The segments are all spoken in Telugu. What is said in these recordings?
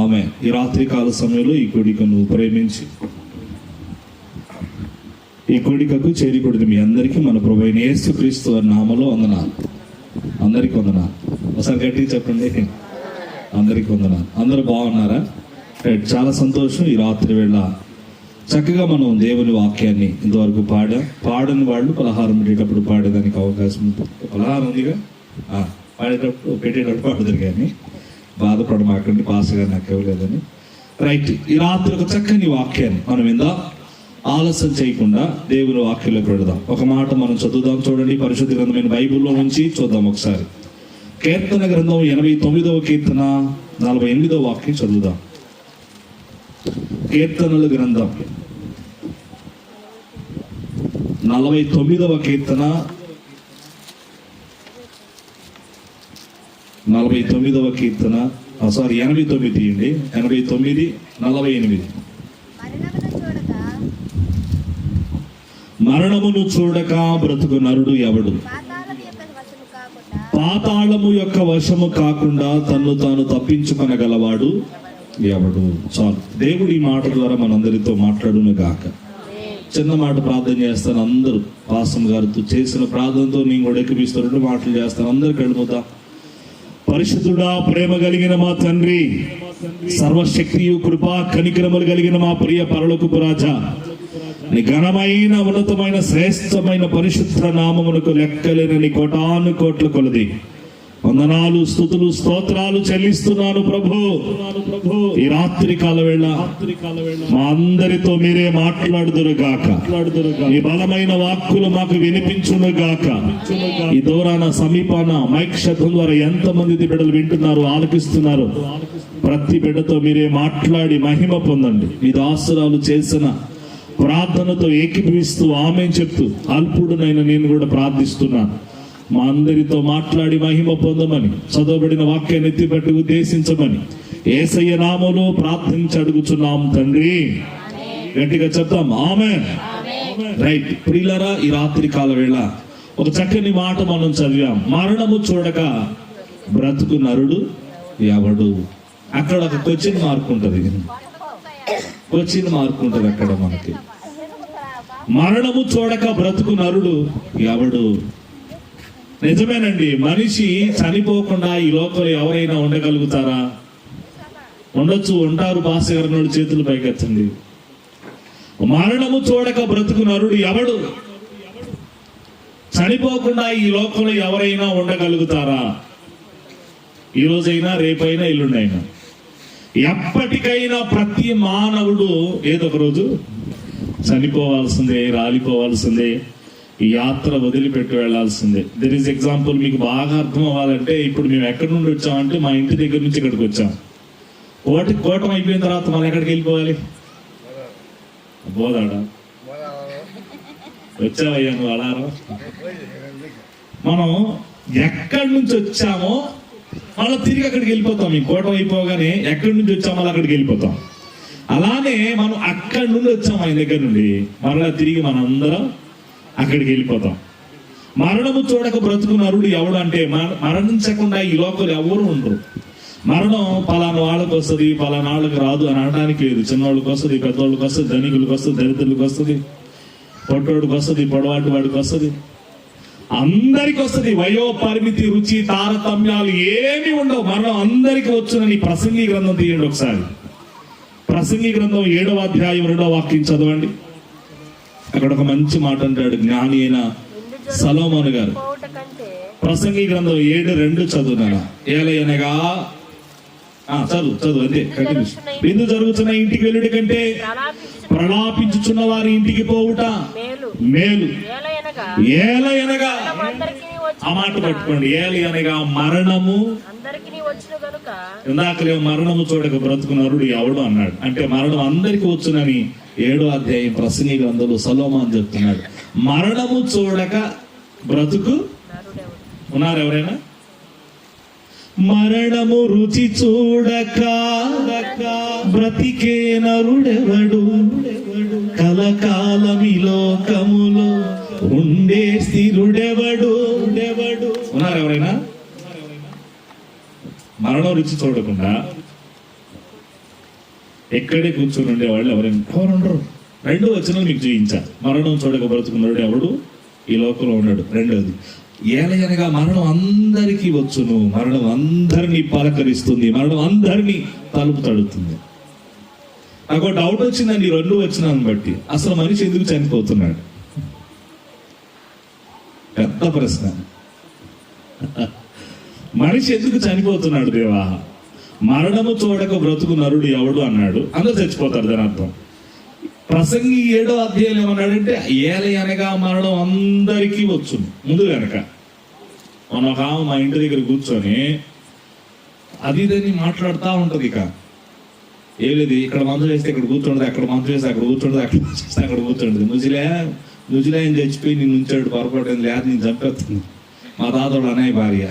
ఆమె ఈ రాత్రి కాల సమయంలో ఈ కోడికను ప్రేమించి ఈ కోడికకు చేరికొడిన మీ అందరికీ మన ప్రభువైన యేసుక్రీస్తు వారి నామములో వందనాలు. అందరికీ వందనాలు. ఒకసారి గట్టిగా చెప్పండి, అందరికీ వందనాలు. అందరూ బాగున్నారా? చాలా సంతోషం. ఈ రాత్రి వేళ చక్కగా మనం దేవుని వాక్యాన్ని ఇంతవరకు పాడని వాళ్ళు పలహారం పెట్టేటప్పుడు పాడేదానికి అవకాశం ఉంటుంది. పలహారం ఉందిగా, పాడేటప్పుడు పెట్టేటప్పుడు పాడదురు, కానీ బాధపడమాకండి, పాస్గా నాకు ఇవ్వలేదని. రైట్, ఈ రాత్రి ఒక చక్కని వాక్యాన్ని మనం ఇందా ఆలస్యం చేయకుండా దేవుని వాక్యంలో పెడదాం. ఒక మాట మనం చదువుదాం. చూడండి, పరిశుద్ధ గ్రంథమైన బైబిల్లో నుంచి చూద్దాం ఒకసారి. కీర్తన గ్రంథం 89వ కీర్తన 48వ వాక్యం చదువుదాం. కీర్తనల గ్రంథం 49వ కీర్తన 49వ కీర్తన 89 తీయండి. 89, 48. మరణమును చూడక బ్రతుకు నరుడు ఎవడు? పాతాళము యొక్క వశము కాకుండా తన్ను తాను తప్పించుకొనగలవాడు ఎవడు? చాలు. దేవుడు ఈ మాట ద్వారా మనందరితో మాట్లాడును గాక. చిన్న మాట ప్రార్థన చేస్తాను. అందరూ పాసం గారితో చేసిన ప్రార్థనతో నేను కూడా ఎక్కిపిస్తూ 2 మాటలు చేస్తాను. అందరు కడుముతా. పరిశుద్ధుడా, ప్రేమ కలిగిన మా తండ్రి, సర్వశక్తియు కృపా కనికరములు కలిగిన మా ప్రియ పరలోకపు రాజా, నీ ఘనమైన ఉన్నతమైన శ్రేష్టమైన పరిశుద్ధ నామమునకు లెక్కలేనని కోటాను కోట్ల కొలది వందనాలు, స్తుతులు, స్తోత్రాలు చెల్లిస్తున్నాను ప్రభు. ఈ రాత్రి కాల వేళ మా అందరితో మీరే మాట్లాడుదురు గాక. ఈ బలమైన వాక్కులు మాకు వినిపించును గాక. ఈ దూరాన సమీపాన మైక్ శబ్దం ద్వారా ఎంతమంది బిడ్డలు వింటున్నారు, ఆలకిస్తున్నారు, ప్రతి బిడ్డతో మీరే మాట్లాడి మహిమ పొందండి. మీ దాసురాలు చేసిన ప్రార్థనతో ఏకీభవిస్తూ ఆమె చెప్తూ అల్పుడునైనా నేను కూడా ప్రార్థిస్తున్నాను. మా అందరితో మాట్లాడి మహిమ పొందమని, చదవబడిన వాక్యాన్ని ఎత్తిపట్టి ఉద్దేశించమని యేసయ్య నామములో ప్రార్థించి అడుగుచున్నాం తండ్రి. గట్టిగా చెప్తాం, ఆమేన్. రైట్, ప్రియులారా, ఈ రాత్రి కాల వేళ ఒక చక్కని మాట మనం చదివాం. మరణము చూడక బ్రతుకు నరుడు ఎవడు? అక్కడ ఒక క్వశ్చన్ మార్క్ ఉంటుంది. అక్కడ మనకి మరణము చూడక బ్రతుకు నరుడు ఎవడు? నిజమేనండి, మనిషి చనిపోకుండా ఈ లోకంలో ఎవరైనా ఉండగలుగుతారా? ఉండొచ్చు, ఉంటారు. భాస్కర్ చేతులు పైకెత్తండి. మరణము చూడక బ్రతుకు నరుడు ఎవడు? చనిపోకుండా ఈ లోకంలో ఎవరైనా ఉండగలుగుతారా? ఈ రోజైనా, రేపైనా, ఎల్లుండైనా, ఎప్పటికైనా ప్రతి మానవుడు ఏదో ఒక రోజు చనిపోవాల్సిందే, రాలిపోవాల్సిందే, ఈ యాత్ర వదిలిపెట్టి వెళ్లాల్సిందే. There is example. మీకు బాగా అర్థం అవ్వాలంటే, ఇప్పుడు మేము ఎక్కడి నుండి వచ్చామంటే మా ఇంటి దగ్గర నుంచి ఇక్కడికి వచ్చాం. కోటం అయిపోయిన తర్వాత మనం ఎక్కడికి వెళ్ళిపోవాలి? బోదాడా వచ్చావయ్యా నువ్వు అలారం. మనం ఎక్కడి నుంచి వచ్చామో మళ్ళీ తిరిగి అక్కడికి వెళ్ళిపోతాం. ఈ కోటం అయిపోగానే ఎక్కడి నుంచి వచ్చామో మళ్ళీ అక్కడికి వెళ్ళిపోతాం. అలానే మనం అక్కడి నుండి వచ్చాం, ఆయన దగ్గర నుండి, మరలా తిరిగి మనందరం అక్కడికి వెళ్ళిపోతాం. మరణము చూడక బ్రతుకు నరుడు ఎవడు అంటే, మరణించకుండా ఈ లోకంలో ఎవరు ఉండరు. మరణం పలానా వాళ్ళకి వస్తుంది, పలానా వాళ్ళకి రాదు అని అనడానికి లేదు. చిన్నవాళ్ళకి వస్తుంది, పెద్దవాళ్ళకి వస్తుంది, ధనికులకు వస్తుంది, దరిద్రులకు వస్తుంది, పొట్టోడికి వస్తుంది, పొడవాటి వాడికి వస్తుంది, అందరికి వస్తుంది. వయో పరిమితి, రుచి, తారతమ్యాలు ఏమి ఉండవు. మరణం అందరికి వచ్చునని ప్రసంగి గ్రంథం తీయండి ఒకసారి. ప్రసంగి గ్రంథం 7వ అధ్యాయం 2వ వాక్యం చదవండి. అక్కడ ఒక మంచి మాట అంటాడు జ్ఞాని అయిన సొలొమోను గారు. ప్రసంగి గ్రంథం 7:2 చదువునా? ఏలయనగా చదువు అంతే. విందు జరుగుతున్న ఇంటికి వెళ్ళుడి కంటే ప్రలాపించుచున్న వారి ఇంటికి పోవుట మేలు. ఏలయనగా, ఆ మాట పట్టుకోండి, ఏలయనగా మరణము ఇందాకలే మరణము చూడక బ్రతుకు నరుడు ఎవడు అన్నాడు. అంటే మరణం అందరికి వచ్చునని 7వ అధ్యాయం ప్రసంగి గ్రంథంలో సొలొమోను చెప్తున్నాడు. మరణము చూడక బ్రతుకు ఉన్నారు ఎవరైనా? మరణము రుచి చూడక బ్రతికే నరుడెవడు? కలకాలమి లోకములో ఉండే స్థిరుడెవడు ఉన్నారు ఎవరైనా? మరణం రుచి చూడకుండా ఎక్కడే కూర్చొని ఉండేవాళ్ళు ఎవరైనా? ఎవరు ఉండరు. 2 వచనం మీకు చూపించా. మరణం చూడక బ్రతుకున్నాడు ఎవడు ఈ లోకంలో ఉన్నాడు. 2వది, ఏలయనగా మరణం అందరికీ వచ్చును, మరణం అందరినీ పలకరిస్తుంది, మరణం అందరినీ తలుపు తడుతుంది. నాకు డౌట్ వచ్చిందండి 2 వచనాన్ని బట్టి. అసలు మనిషి ఎందుకు చనిపోతున్నాడు? పెద్ద ప్రశ్న. మనిషి ఎందుకు చనిపోతున్నాడు దేవా? మరణము చూడక బ్రతుకు నరుడు ఎవడు అన్నాడు. అందరూ చచ్చిపోతారు. దాని అర్థం ప్రసంగి 7వ అధ్యాయం ఏమన్నాడంటే ఏలయనగా మరణం అందరికీ వచ్చును. ముందు వెనక మన ఒక మా ఇంటి దగ్గర కూర్చొని అది ఇదని మాట్లాడుతూ ఉంటది. ఇక ఏం లేదు, ఇక్కడ మంచు వేస్తే ఇక్కడ కూర్చోండి, అక్కడ మంచు వేస్తే అక్కడ కూర్చోండి, అక్కడ చేస్తే అక్కడ కూర్చోండి. నుజులే అని చచ్చిపోయి నేను ఉంచాడు, పొరపాటు లేదు, నేను చంపేస్తాను. మా తాతోడు అన్నయ్య భార్య,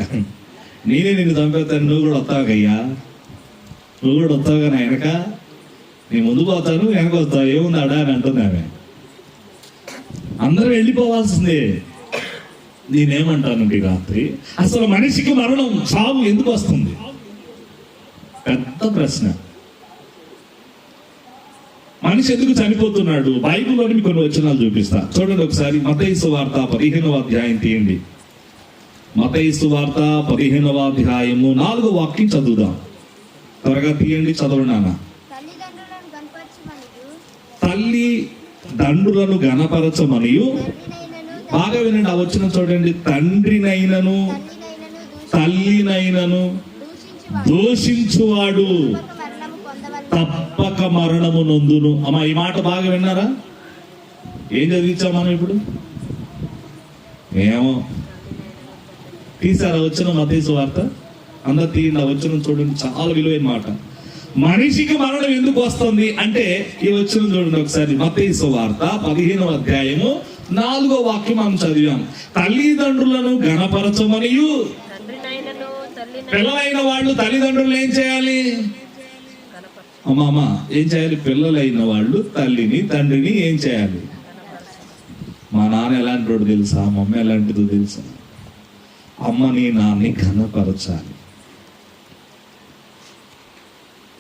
నేనే నిన్ను చంపేస్తాను, నువ్వు కూడా వస్తావుకయ్యా, నువ్వు కూడా వస్తావు కానీ వెనక నేను ముందు పోతాను వెనక వస్తావు, ఏముంది అడా అని అంటుంది ఆమె. అందరూ వెళ్ళిపోవాల్సిందే. నేనేమంటాను ఈ రాత్రి, అసలు మనిషికి మరణం చావు ఎందుకు వస్తుంది? పెద్ద ప్రశ్న. మనిషి ఎందుకు చనిపోతున్నాడు? బైబిల్లోని మీకు కొన్ని వచనాలు చూపిస్తా చూడండి ఒకసారి. మత్తయి సువార్త 15వ అధ్యాయం తీయండి. మత్తయి సువార్త 15వ అధ్యాయము 4వ వాక్యం చదువుదాం. త్వరగా తీయండి, చదవండి నాన్న. తల్లి దండ్రులను గణపరచమనియు, బాగా వినండి ఆ వచనం చూడండి. తండ్రినైనను తల్లినైనను దూషించువాడు తప్పక మరణము నొందును. అమ్మా ఈ మాట బాగా విన్నారా? ఏం చదివించాం మనం ఇప్పుడు? ఏమో తీసారా వచ్చిన మత్తయి సువార్త? అందరు తీయండి ఆ వచనం చూడండి, చాలా విలువైన మాట. మనిషికి మరణం ఎందుకు వస్తుంది అంటే ఈ వచనం చూడండి ఒకసారి. మత్తయి సువార్త 15వ అధ్యాయము 4వ వాక్యం మనం చదివాం. తల్లిదండ్రులను గణపరచమనియు, పిల్లలైన వాళ్ళు తల్లిదండ్రులు ఏం చేయాలి? అమ్మ ఏం చేయాలి? పిల్లలైన వాళ్ళు తల్లిని తండ్రిని ఏం చేయాలి? మా నాన్న ఎలాంటి వాడు తెలుసా? మా అమ్మ ఎలాంటిదో తెలుసా? అమ్మని నాన్ని ఘనపరచాలి.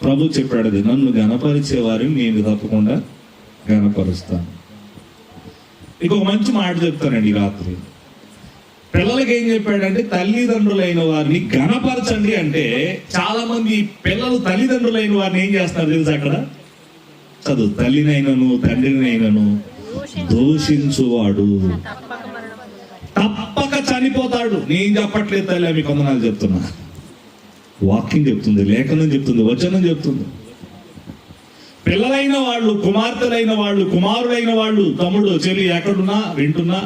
ప్రభు చెప్పాడు అది, నన్ను ఘనపరిచే వారిని నేను తప్పకుండా ఘనపరుస్తాను. ఇంకొక మంచి మాట చెప్తానండి రాత్రి. పిల్లలకి ఏం చెప్పాడంటే తల్లిదండ్రులైన వారిని ఘనపరచండి అంటే, చాలా మంది పిల్లలు తల్లిదండ్రులైన వారిని ఏం చేస్తారు తెలుసా? అక్కడ చదువు, తల్లినైనను తండ్రినైనను దూషించువాడు తప్పక చనిపోతాడు. నేను చెప్పట్లేదు తల్లి, మీకు వందనాలు చెప్తున్నా. వాక్యం చెప్తుంది, లేఖనం చెప్తుంది, వచనం చెప్తుంది. పిల్లలైన వాళ్ళు, కుమార్తెలైన వాళ్ళు, కుమారులైన వాళ్ళు, తమ్ముడు చెల్లి ఎక్కడున్నా వింటున్నా,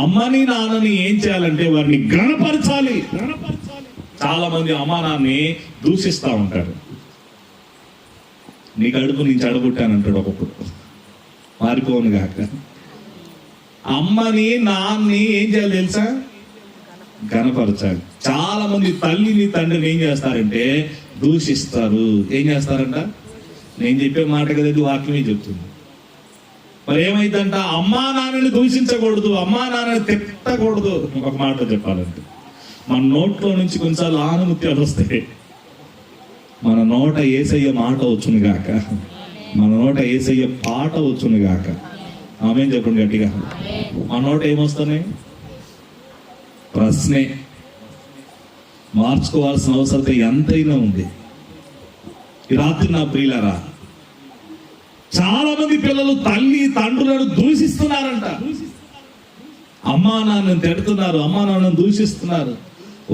అమ్మని నాన్నని ఏం చేయాలంటే వారిని గణపరచాలి. చాలా మంది అమ్మా నాన్నని దూషిస్తూ ఉంటారు. నీ కడుపు నేను చెడగొట్టానంటాడు ఒక్కొక్కడు, మారిపోను గాక. అమ్మని నాన్నని ఏం చేయాలి తెలుసా? గణపరచాలి. చాలా మంది తల్లిని తండ్రిని ఏం చేస్తారంటే దూషిస్తారు. ఏం చేస్తారంట? నేను చెప్పే మాట కదా, వాక్యమే చెప్తుంది. మరి ఏమైందంట? అమ్మా నాన్నని దూషించకూడదు, అమ్మా నాన్నని తిట్టకూడదు. ఒక మాట చెప్పాలంటే మన నోట్లో నుంచి కొన్నిసార్లు ఆనుమత్యాలు వస్తాయి. మన నోట యేసయ్య మాట వచ్చును గాక, మన నోట యేసయ్య పాట వచ్చును గాక. ఆమేన్ చెప్పండి గట్టిగా. మన నోట ఏమొస్తున్నాయి? ప్రశ్నే. మార్చుకోవాల్సిన అవసరత ఎంతైనా ఉంది. ఈ రాత్రి నా ప్రియులారా, చాలా మంది పిల్లలు తల్లి తండ్రులను దూషిస్తున్నారంట. అమ్మా నాన్నని తిడుతున్నారు, అమ్మా నాన్నని దూషిస్తున్నారు.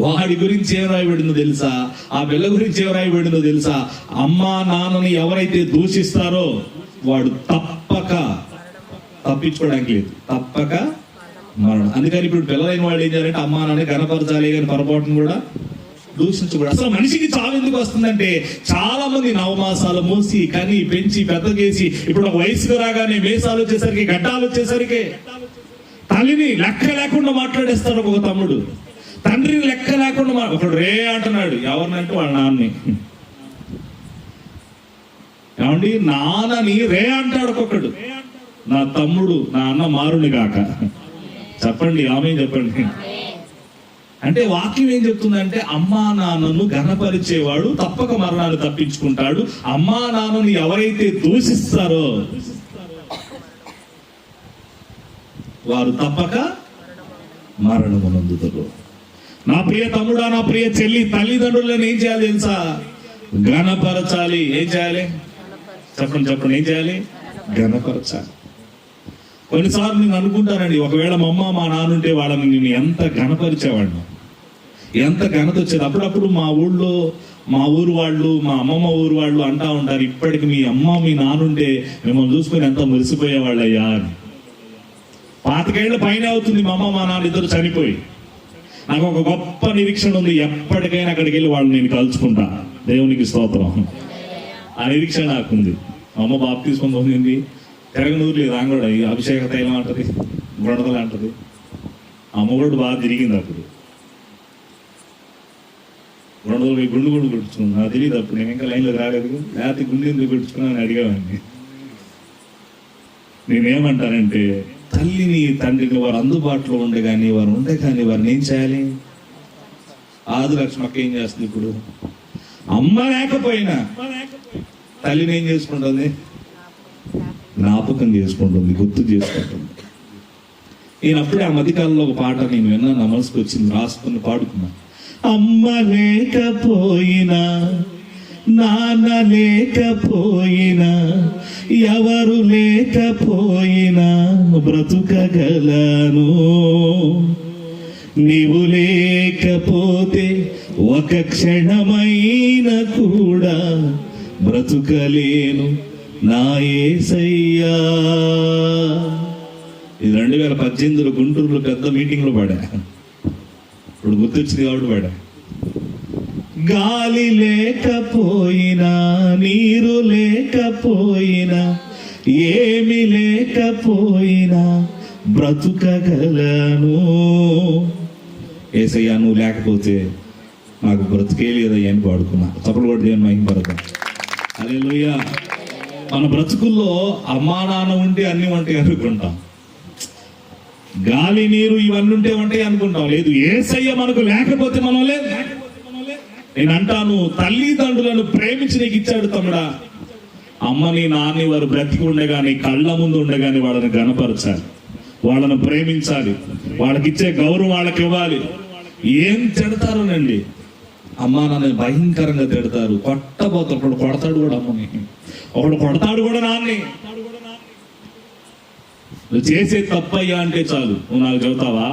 వాడి గురించి ఏం రాయబడిందో తెలుసా? ఆ పిల్ల గురించి ఏం రాయబడిందో తెలుసా? అమ్మా నాన్నని ఎవరైతే దూషిస్తారో వాడు తప్పక తప్పించుకోవడానికి లేదు, తప్పక మరణం. అందుకని ఇప్పుడు పిల్లలైన వాళ్ళు ఏం చేయాలంటే అమ్మా నాన్న కనపరచాలి, కానీ పొరపాటును కూడా దూషించకూడదు. అసలు మనిషికి చావు ఎందుకు వస్తుందంటే, చాలా మంది నవమాసాలు మోసి కని పెంచి పెద్ద చేసి ఇప్పుడు ఒక వయసుకు రాగానే మేసాలు వచ్చేసరికి, గడ్డాలు వచ్చేసరికి తల్లిని లెక్క లేకుండా మాట్లాడేస్తాడు ఒక తమ్ముడు. తండ్రిని లెక్క లేకుండా ఒకడు రే అంటున్నాడు. ఎవరినంటే వాళ్ళ నాన్నని. ఏమండి, నాన్నని రే అంటాడు ఒక్కొక్కడు. నా తమ్ముడు, నా అన్న మారుని గాక. చెప్పండి, ఆమె చెప్పండి. అంటే వాక్యం ఏం చెప్తుందంటే అమ్మా నాన్నను ఘనపరిచేవాడు తప్పక మరణాన్ని తప్పించుకుంటాడు. అమ్మా నాన్నను ఎవరైతే దూషిస్తారో వారు తప్పక మరణమునందుతారు. నా ప్రియ తమ్ముడా, నా ప్రియ చెల్లి, తల్లిదండ్రులను ఏం చేయాలి తెలుసా? ఘనపరచాలి. ఏం చేయాలి? చెప్పండి, ఏం చేయాలి? ఘనపరచాలి. కొన్నిసార్లు నేను అనుకుంటానండి, ఒకవేళ మా అమ్మ మా నాన్న ఉంటే వాళ్ళని నేను ఎంత ఘనపరిచేవాడిని, ఎంత ఘనత వచ్చేది. అప్పుడప్పుడు మా ఊళ్ళో మా ఊరు వాళ్ళు, మా అమ్మమ్మ ఊరు వాళ్ళు అంటా ఉంటారు, ఇప్పటికి మీ అమ్మ మీ నాన్నుంటే మిమ్మల్ని చూసుకుని ఎంత మురిసిపోయేవాళ్ళయ్యా అని. 25 ఏళ్ల పైన అవుతుంది మా అమ్మ మా నాన్న ఇద్దరు చనిపోయి. నాకు ఒక గొప్ప నిరీక్షణ ఉంది, ఎప్పటికైనా అక్కడికి వెళ్ళి వాళ్ళని నేను కలుసుకుంటా. దేవునికి స్తోత్రం. ఆ నిరీక్షణ నాకుంది. మా అమ్మ బాప్తిస్మం పొందింది, తిరగనూరు లేదు, ఆమె కూడా అభిషేక తైలం అంటది, బుడదలు అంటది. అమ్మ కూడా బాగా తిరిగింది. అప్పుడు బుడదలు పోయి గుండు కూడా కొట్టుకున్నాను. నాకు తెలియదు అప్పుడు, నేను ఇంకా లైన్లో రాలేదు. లేకపోతే గుండె ఎందుకు కొట్టుకున్నాను అని అడిగామండి. నేనేమంటానంటే, తల్లిని తండ్రిని వారు అందుబాటులో ఉండే కానీ వారు ఉండే కానీ వారిని ఏం చేయాలి? ఆది లక్ష్మక్క ఏం చేస్తుంది ఇప్పుడు? అమ్మ లేకపోయినా తల్లిని ఏం చేసుకుంటుంది? జ్ఞాపకం చేసుకుంటుంది, గుర్తు చేసుకుంటుంది. నేను అప్పుడే ఆ మధ్యకాలంలో ఒక పాట నేను విన్నా, నా మనసుకు వచ్చింది, రాసుకుని పాడుకున్నా. అమ్మ లేకపోయినా, నాన్న లేకపోయినా, ఎవరు లేకపోయినా బ్రతుకగలను. నీవు లేకపోతే ఒక క్షణమైన కూడా బ్రతుకలేను నా యేసయ్యా. ఇది 2018లో గుంటూరులో పెద్ద మీటింగ్లో పాడా. ఇప్పుడు గుర్తొచ్చింది కాబట్టి పాడా. గాలి లేకపోయినా, నీరు లేకపోయినా, ఏమి లేకపోయినా బ్రతుకగలను. యేసయ్యా నువ్వు లేకపోతే నాకు బ్రతుకే లేదయ్యా అని పాడుకున్నా. తప్పుడు కూడా దేవుని మహిమపడతాం. హల్లెలూయా. మన బ్రతుకుల్లో అమ్మా నాన్న ఉంటే అన్ని ఉంటాయి అనుకుంటాం, గాలి నీరు ఇవన్నీ ఉంటే ఉంటాయి అనుకుంటాం. లేదు, యేసయ్య మనకు లేకపోతే మనం లేదు. నేను అంటాను, తల్లిదండ్రులను ప్రేమించి నీకు ఇచ్చాడు తమ్ముడా. అమ్మని నాన్ని వారు బ్రతికి ఉండగాని, కళ్ళ ముందు ఉండగాని వాళ్ళని ఘనపరచాలి, వాళ్ళను ప్రేమించాలి, వాళ్ళకి ఇచ్చే గౌరవం వాళ్ళకి ఇవ్వాలి. ఏం తిడతారోనండి, అమ్మా నాన్న భయంకరంగా తిడతారు, కొట్టబోతారు. ఒకడు కొడతాడు కూడా అమ్మని, ఒకడు కొడతాడు కూడా నాన్ని. నువ్వు చేసే తప్పయ్యా అంటే చాలు, నువ్వు నాకు చెబుతావా?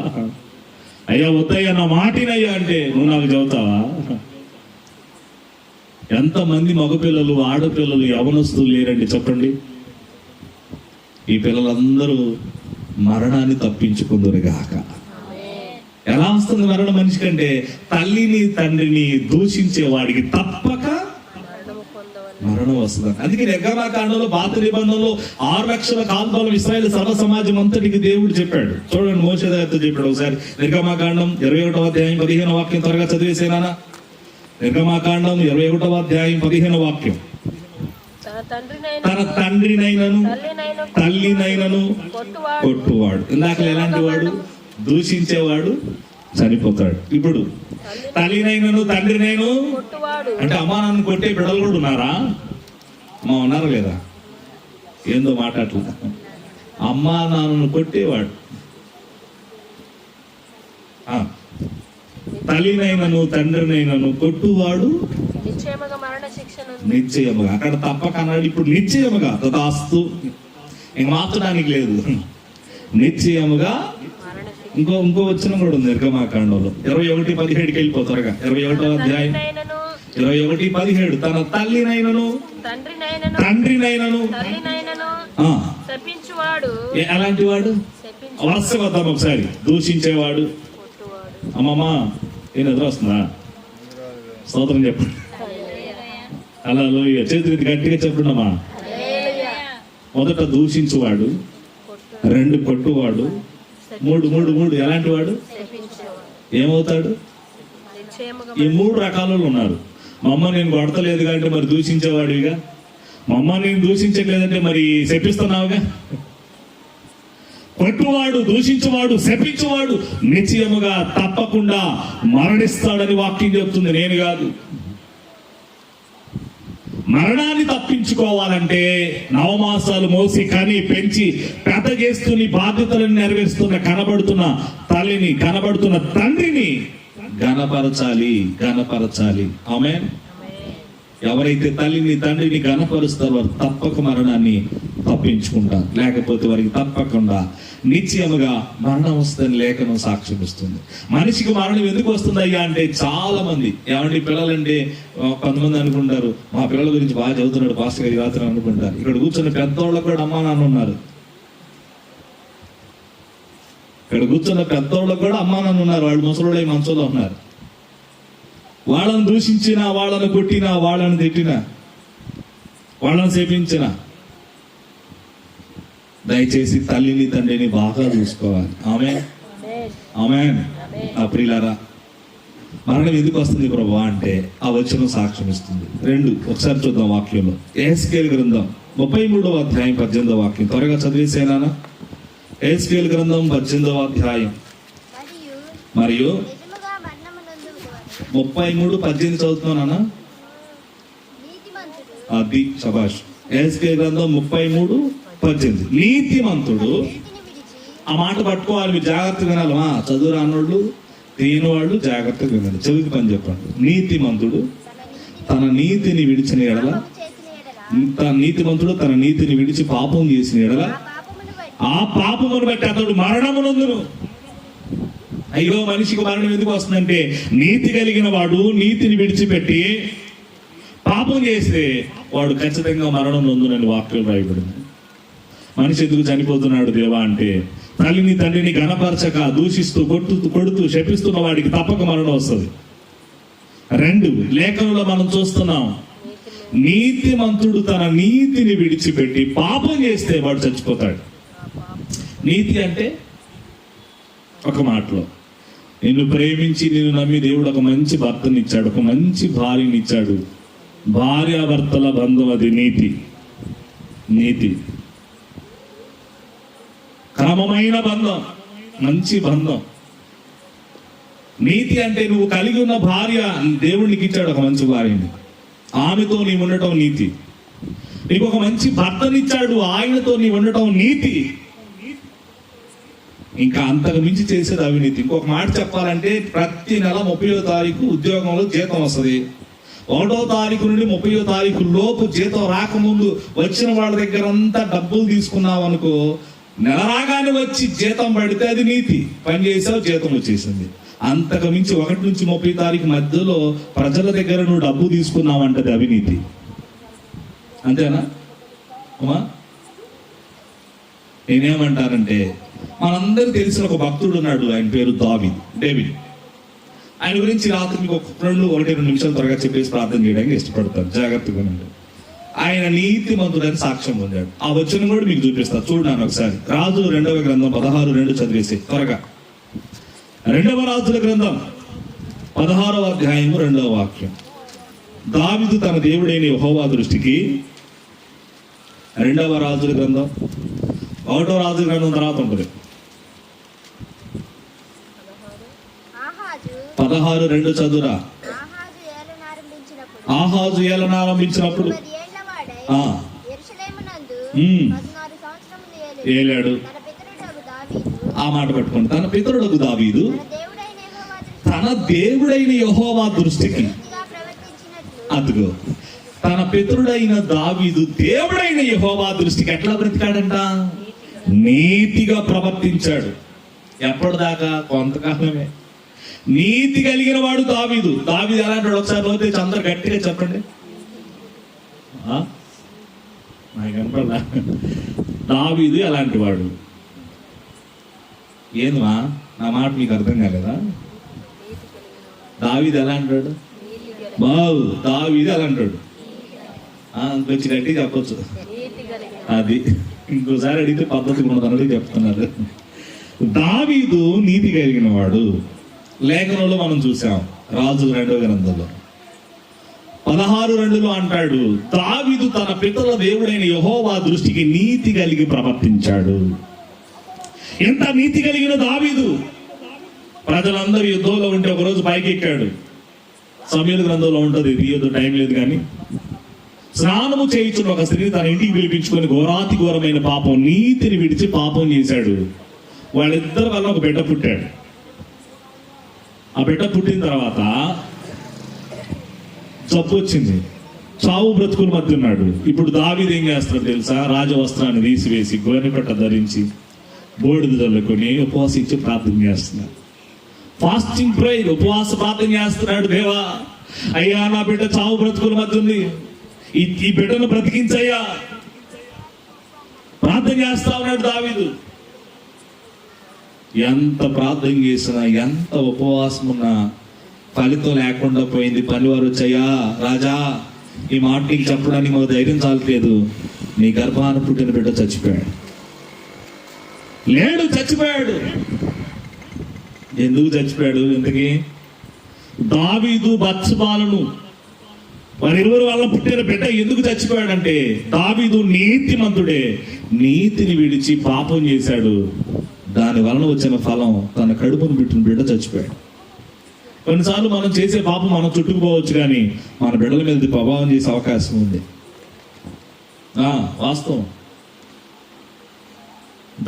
అయ్యా వద్దయ్యా నా మాటినయ్యా అంటే నువ్వు నాకు చెబుతావా? ఎంతమంది మగపిల్లలు, ఆడపిల్లలు, యవనస్తులు లేరండి చెప్పండి. ఈ పిల్లలందరూ మరణాన్ని తప్పించుకుందురుగాక. ఎలా వస్తుంది మరణం మనిషి కంటే? తల్లిని తండ్రిని దూషించే వాడికి తప్పక మరణం వస్తుంది. అందుకే నిర్గమాకాండంలో పాత నిబంధనలో 6 లక్షల కాల్బలం ఇశ్రాయేలు సర్వ సమాజం అంతటికి దేవుడు చెప్పాడు. చూడండి, మోషే దగ్గర చెప్పాడు ఒకసారి. నిర్గమాకాండం 21వ అధ్యాయం 15వ వాక్యం త్వరగా చదివేసేనా? నిర్గమాకాండం 21వ అధ్యాయం 15వ వాక్యం. తన తండ్రినైనను తల్లినైనను కొట్టువాడు. ఇందాక ఎలాంటి వాడు? దూషించేవాడు చనిపోతాడు. ఇప్పుడు తల్లినైనను తండ్రినైను అంటే అమ్మా నాన్న కొట్టే బిడ్డలు కూడా ఉన్నారా? అమ్మా ఉన్నారా లేదా? ఏందో మాట్లాడలే. అమ్మా నాన్నను కొట్టేవాడు, తల్లినైనను తండ్రినైనను కొట్టువాడు నిశ్చయముగా. అక్కడ తప్పక అన్నాడు, ఇప్పుడు నిశ్చయముగా తదాస్తు, ఇంక మార్చడానికి లేదు. నిశ్చయముగా. ఇంకో వచనం కూడా ఉంది నిర్గమాకాండంలో 21:17కి వెళ్ళిపోతారుగా. 21వ అధ్యాయం 21:17. తన తల్లినైనను తండ్రినైనను ఎలాంటి వాడు? వరుస వద్దాం ఒకసారి. దూషించేవాడు. అమ్మమ్మ ఏం ఎదురు వస్తుందా? స్తోత్రం చెప్పండి. అలా చేతులు గట్టిగా చెప్పండమ్మా. మొదట దూషించువాడు, 2 కొట్టువాడు, 3 ఎలాంటి వాడు? ఏమవుతాడు? ఈ 3 రకాలలో ఉన్నారు. మా అమ్మ నేను కొడతలేదు కంటే మరి దూషించేవాడిగా, మా అమ్మ నేను దూషించట్లేదంటే మరి శపిస్తున్నావుగా. కొట్టువాడు, దూషించువాడు, శపించువాడు నిశ్చయముగా తప్పకుండా మరణిస్తాడని వాక్యం చెప్తుంది, నేను కాదు. మరణాన్ని తప్పించుకోవాలంటే నవమాసాలు మోసి కని పెంచి పెద్ద చేస్తున్న బాధ్యతలను నెరవేరుస్తున్న కనబడుతున్న తల్లిని, కనబడుతున్న తండ్రిని గణపరచాలి. ఆమేన్. ఎవరైతే తల్లిని తండ్రిని గణపరుస్తారో వారు తప్పక మరణాన్ని తప్పించుకుంటారు, లేకపోతే వారికి తప్పకుండా నిశ్చయముగా మరణం వస్తుందని లేఖనం సాక్ష్యం ఇస్తుంది. మనిషికి మరణం ఎందుకు వస్తుంది అయ్యా అంటే, చాలా మంది ఏమంటే పిల్లలంటే కొంతమంది అనుకుంటారు, మా పిల్లల గురించి బాగా చదువుతున్నాడు పాస్టర్ గారి రాత్రి అనుకుంటారు. ఇక్కడ కూర్చున్న పెద్దోళ్ళకు కూడా అమ్మా నాన్న ఉన్నారు. ఇక్కడ కూర్చున్న పెద్దోళ్ళకు కూడా అమ్మా నాన్న ఉన్నారు. వాళ్ళు ముసలోళ్ళై మంచంలో ఉన్నారు. వాళ్ళని దూషించినా, వాళ్ళని కొట్టినా, వాళ్ళని తిట్టినా, వాళ్ళని సేపించినా దయచేసి తల్లిని తండ్రిని బాగా చూసుకోవాలి. ఆమేన్. ఆ ప్రియులారా, మరణం ఎందుకు వస్తుంది ప్రభువా అంటే ఆ వచనం సాక్ష్యం ఇస్తుంది. 2 ఒకసారి చూద్దాం వాక్యంలో. యెహెజ్కేలు గ్రంథం 33వ అధ్యాయం 18వ వాక్యం. త్వరగా చదివేసేనా? యెహెజ్కేలు గ్రంథం 18వ అధ్యాయం మరియు 33:18 చదువుతున్నానా? అది శభాష్. యెహెజ్కేలు గ్రంథం 33:18. నీతిమంతుడు, ఆ మాట పట్టుకోవాలి, మీరు జాగ్రత్తగా వినాలి. చదువు రానోళ్ళు, తీయని వాళ్ళు జాగ్రత్తగా వినాలి. చెవికి పని చెప్పండి. నీతిమంతుడు తన నీతిని విడిచిన ఎడల, నీతిమంతుడు తన నీతిని విడిచి పాపం చేసిన ఎడల ఆ పాపమును బట్టి అతడు మరణమునందును. అయ్యో, మనిషికి మరణం ఎందుకు వస్తుందంటే, నీతి కలిగిన వాడు నీతిని విడిచిపెట్టి పాపం చేస్తే వాడు ఖచ్చితంగా మరణం నొందునని వాక్యం రాయబడింది. మనిషి ఎందుకు చనిపోతున్నాడు దేవా అంటే, తల్లిని తండ్రిని గణపరచక దూషిస్తూ కొడుతూ శపిస్తున్న వాడికి తప్పక మరణం వస్తుంది. 2 లేఖనంలో మనం చూస్తున్నాం, నీతిమంతుడు తన నీతిని విడిచిపెట్టి పాపం చేస్తే వాడు చచ్చిపోతాడు. నీతి అంటే ఒక మాటలో, నిన్ను ప్రేమించి నిన్ను నమ్మి దేవుడు ఒక మంచి భర్తనిచ్చాడు, ఒక మంచి భార్యనిచ్చాడు. భార్యాభర్తల బంధం, అది నీతి. క్రమమైన బంధం, మంచి బంధం. నీతి అంటే నువ్వు కలిగి ఉన్న భార్య, దేవుడికి ఇచ్చాడు ఒక మంచి భార్యని, ఆమెతో నీవు ఉండటం నీతి. నీకు ఒక మంచి భర్తనిచ్చాడు, ఆయనతో నీవు ఉండటం నీతి. ఇంకా అంతకు మించి చేసేది అవినీతి. ఇంకొక మాట చెప్పాలంటే, ప్రతి నెల 30వ తారీఖు ఉద్యోగంలో జీతం వస్తుంది. 1వ తారీఖు నుండి 30వ తారీఖు లోపు జీతం రాకముందు వచ్చిన వాళ్ళ దగ్గర అంతా డబ్బులు తీసుకున్నావు అనుకో, నెల రాగానే వచ్చి జీతం పడితే అది నీతి. పని చేసావు, జీతం వచ్చేసింది. అంతకు మించి 1 నుంచి 30 తారీఖు మధ్యలో ప్రజల దగ్గర నువ్వు డబ్బు తీసుకున్నావంటది అవినీతి. అంతేనా అమ్మా? నేనేమంటానంటే, మనందరూ తెలిసిన ఒక భక్తుడు ఉన్నాడు, ఆయన పేరు డేవిడ్. ఆయన గురించి రాత్రి మీకు 1-2 నిమిషాలు త్వరగా చెప్పేసి ప్రార్థన చేయడానికి ఇష్టపడతాను, జాగ్రత్తగా ఉండండి. ఆయన నీతిమంతుడని సాక్ష్యం పొందాడు. ఆ వచనం కూడా మీకు చూపిస్తా, చూడండి ఒకసారి. రాజుల 2వ గ్రంథం 16:2 చదివేసి త్వరగా. 2వ రాజుల గ్రంథం 16వ అధ్యాయము 2వ వాక్యం. దావీదు తన దేవుడైన యెహోవా దృష్టికి, 2వ రాజుల గ్రంథం 1వ రాజుల గ్రంథం తర్వాత ఉంటుంది. 16:2 చదువురా. ఆహాజు ఏలనారంభించినప్పుడు ఏలాడు. ఆ మాట పట్టుకోండి. తన పితరుడకు దావీదు తన దేవుడైన యెహోవా దృష్టికి, అదిగో తన పితరుడైన దావీదు దేవుడైన యెహోవా దృష్టికి ఎట్లా బ్రతికాడంట? నీతిగా ప్రవర్తించాడు. ఎప్పటిదాకా? కొంతకాలమే. నీతి కలిగిన వాడు దావీదు. దావీదు ఎలాంటి వాడు? ఒకసారి లోతే అందరు గట్టిగా చెప్పండి. కనపడదా? దావీదు ఎలాంటి వాడు? ఏందమ్మా, నా మాట మీకు అర్థం కాలేదా? దావీదు ఎలా అంటాడు? బావు దావీదు ఎలా అంటాడు? కొంచెం గట్టి చెప్పొచ్చు. అది ఇంకోసారి అడిగితే పద్ధతి ఉన్నదన్నది చెప్తున్నారు. దావీదు నీతి కలిగిన వాడు. లేఖనంలో మనం చూసాం, రాజుల 2వ గ్రంథంలో 16:2 అంటాడు, దావీదు తన పితరుల దేవుడైన యెహోవా దృష్టికి నీతి కలిగి ప్రవర్తించాడు. ఎంత నీతి కలిగిన దావీదు. ప్రజలందరూ యుద్ధంలో ఉంటే ఒకరోజు పైకి ఎక్కాడు. సమూయేలు గ్రంథంలో ఉంటుంది, తీయదు టైం లేదు కానీ. స్నానము చేయించున్న ఒక స్త్రీని తన ఇంటికి పిలిపించుకొని ఘోరాతి ఘోరమైన పాపం, నీతిని విడిచి పాపం చేశాడు. వాళ్ళిద్దరి వల్ల ఒక బిడ్డ పుట్టాడు. ఆ బిడ్డ పుట్టిన తర్వాత జబ్బు వచ్చింది, చావు బ్రతుకుల మధ్య ఉన్నాడు. ఇప్పుడు దావీదు ఏం చేస్తాడు తెలుసా? రాజవస్త్రాన్ని తీసివేసి గోనెపట్ట ధరించి బోడిద చల్లుకొని ఉపవాసించి ప్రార్థన చేస్తున్నాడు. ఫాస్టింగ్ ప్రేయర్, ఉపవాస ప్రార్థన చేస్తున్నాడు. దేవా, అయ్యా నా బిడ్డ చావు బ్రతుకుల మధ్య ఉంది, ఈ బిడ్డను బ్రతికించయ్యా ప్రార్థన చేస్తా ఉన్నాడు దావీదు. ఎంత ప్రార్థన చేసినా, ఎంత ఉపవాసం ఉన్నా ఫలితం లేకుండా పోయింది. పనివారు వచ్చాయా, రాజా ఈ మాట నీకు చెప్పడానికి మాకు ధైర్యం చాలట్లేదు, నీ గర్భాన పుట్టిన బిడ్డ చచ్చిపోయాడు. లేడు, చచ్చిపోయాడు. ఎందుకు చచ్చిపోయాడు? ఎందుకీ? దావీదు బత్షెబాలను వారిరువురు వల్ల పుట్టిన బిడ్డ ఎందుకు చచ్చిపోయాడంటే, దావీదు నీతిమంతుడే, నీతిని విడిచి పాపం చేశాడు. దాని వలన వచ్చిన ఫలం, తన కడుపును పుట్టిన బిడ్డ చచ్చిపోయాడు. కొన్నిసార్లు మనం చేసే పాపం మనం చుట్టుకుపోవచ్చు, కానీ మన బిడ్డల మీద ప్రభావం చేసే అవకాశం ఉంది. వాస్తవం.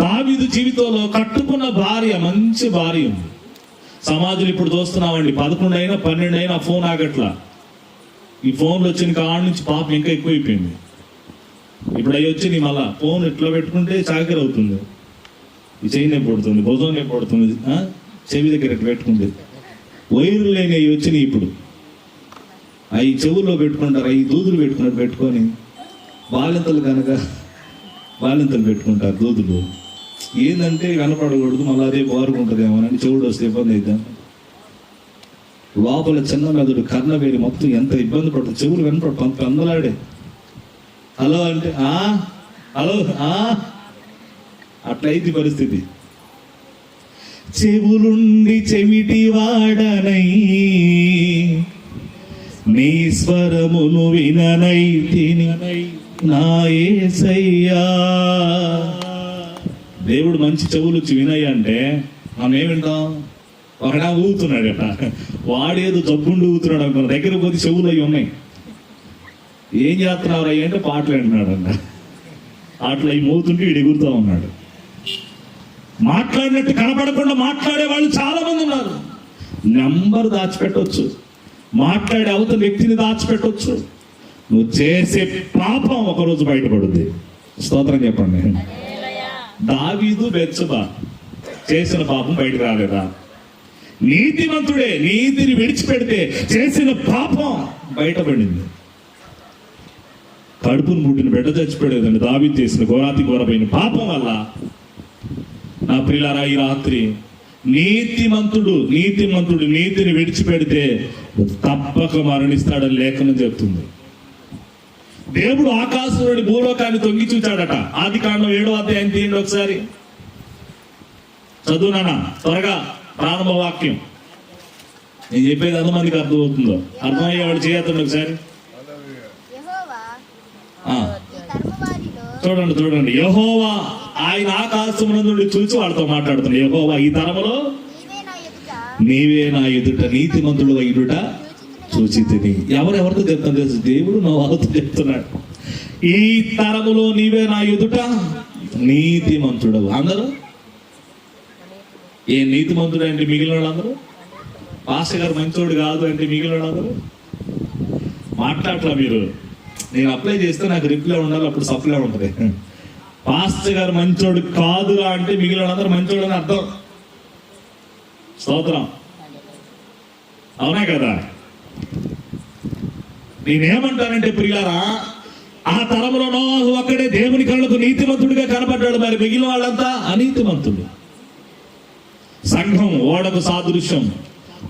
దావీదు జీవితంలో కట్టుకున్న భార్య, మంచి భార్య ఉంది. సమాజం ఇప్పుడు చూస్తున్నామండి, 11 అయినా 12 అయినా ఫోన్ ఆగట్లా. ఈ ఫోన్లు వచ్చిన కాడ నుంచి పాపం ఇంకా ఎక్కువైపోయింది. ఇప్పుడు అవి వచ్చి మళ్ళా ఫోన్ ఇట్లా పెట్టుకుంటే చాకరి అవుతుంది, ఈ చెయ్యి నొప్పి పడుతుంది, భుజం నొప్పి పడుతుంది, చెవి దగ్గర ఇట్లా పెట్టుకుంటే. వైర్లు లేని అవి వచ్చినాయి ఇప్పుడు. అవి చెవుల్లో పెట్టుకుంటారు, అవి దూదులు పెట్టుకున్నట్టు పెట్టుకొని బాలింతలు కనుక బాలింతలు పెట్టుకుంటారు దూదులు. ఏంటంటే కనపడకూడదు, మళ్ళీ అదే బారుకుంటుందేమో అని చెవుడు వస్తే ఇబ్బంది అవుతాం. లోపల చిన్న మెదడు కర్ణవేరి మొత్తం ఎంత ఇబ్బంది పడుతుంది, చెవులు కనపడు అందలాడే. హలో అంటే హలో, అట్లయితే పరిస్థితి. చెవులుండి చెవిటి వాడనై నీ స్వరమును విననై తిననై నా యేసయ్యా. దేవుడు మంచి చెవులు వచ్చి వినయ్య అంటే మనం ఏం వింటాం? ఒకడా ఊగుతున్నాడట, వాడేదో జబ్బుండి ఊగుతున్నాడు అనుకున్న దగ్గర పోతే చెవులు అవి ఉన్నాయి. ఏం చేస్తున్నారు అయ్యి అంటే పాటలు వింటున్నాడు అన్న. అట్లా అవి మోగుతుంటే వీడు ఎగురుతూ ఉన్నాడు. మాట్లాడినట్టు కనపడకుండా మాట్లాడే వాళ్ళు చాలా మంది ఉన్నారు. నెంబర్ దాచిపెట్టవచ్చు, మాట్లాడే అవతల వ్యక్తిని దాచిపెట్టవచ్చు. నువ్వు చేసే పాపం ఒకరోజు బయటపడుద్ది. స్తోత్రం చెప్పండి. దావీదు బెత్షెబా చేసిన పాపం బయటకు రాలేదా? నీతిమంతుడే, నీతిని విడిచిపెడితే చేసిన పాపం బయటపడింది. కడుపును పుట్టిన బిడ్డ చచ్చిపోయేదండి దావీదు చేసిన ఘోరాతి ఘోరమైన పాపం వల్ల. నా ప్రియులారా, ఈ రాత్రి నీతిమంతుడు నీతిని విడిచిపెడితే తప్పక మరణిస్తాడని లేఖనం చెప్తుంది. దేవుడు ఆకాశం నుండి భూలోకాన్ని తొంగి చూచాడట. ఆదికాండం 7వ అధ్యాయం తీయండి ఒకసారి, చదువునా త్వరగా. ప్రారంభ వాక్యం. నేను చెప్పేది ఎంతమందికి అర్థమవుతుందో, అర్థమయ్యేవాడు చేయొద్దండి ఒకసారి. చూడండి. యెహోవా ఆయన ఆకాశం నుండి చూసి వాళ్ళతో మాట్లాడుతున్నాడు. యెహోవా ఈ తరములో నీవే నా ఎదుట నీతిమంతుడు ఎదుట చూచి తిని. ఎవరెవరితో చెప్తాను తెలుసు? దేవుడు నోవాహుతో చెప్తున్నాడు, ఈ తరములో నీవే నా ఎదుట నీతిమంతుడు. అందరూ ఏ నీతిమంతుడు అంటే మిగిలిన వాళ్ళందరూ, పాస్టర్ గారు మంచోడు కాదు అంటే మిగిలిన వాళ్ళందరూ మాట్లాడట్లా. మీరు నేను అప్లై చేస్తే నాకు రిప్లై ఉండాలి, అప్పుడు సప్లై ఉంటుంది. పాస్టర్ గారు మంచోడు కాదురా అంటే మిగిలిన వాళ్ళందరూ మంచోడు అని అర్థం. స్తోత్రం, అవునా కదా? నేనేమంటానంటే ప్రియులారా, ఆ తరంలో నోవాహు ఒక్కడే దేవుని కళ్ళకు నీతిమంతుడిగా కనపడ్డాడు. మరి మిగిలిన వాళ్ళంతా అనీతిమంతుడు. సంఘం ఓడకు సాదృశ్యం,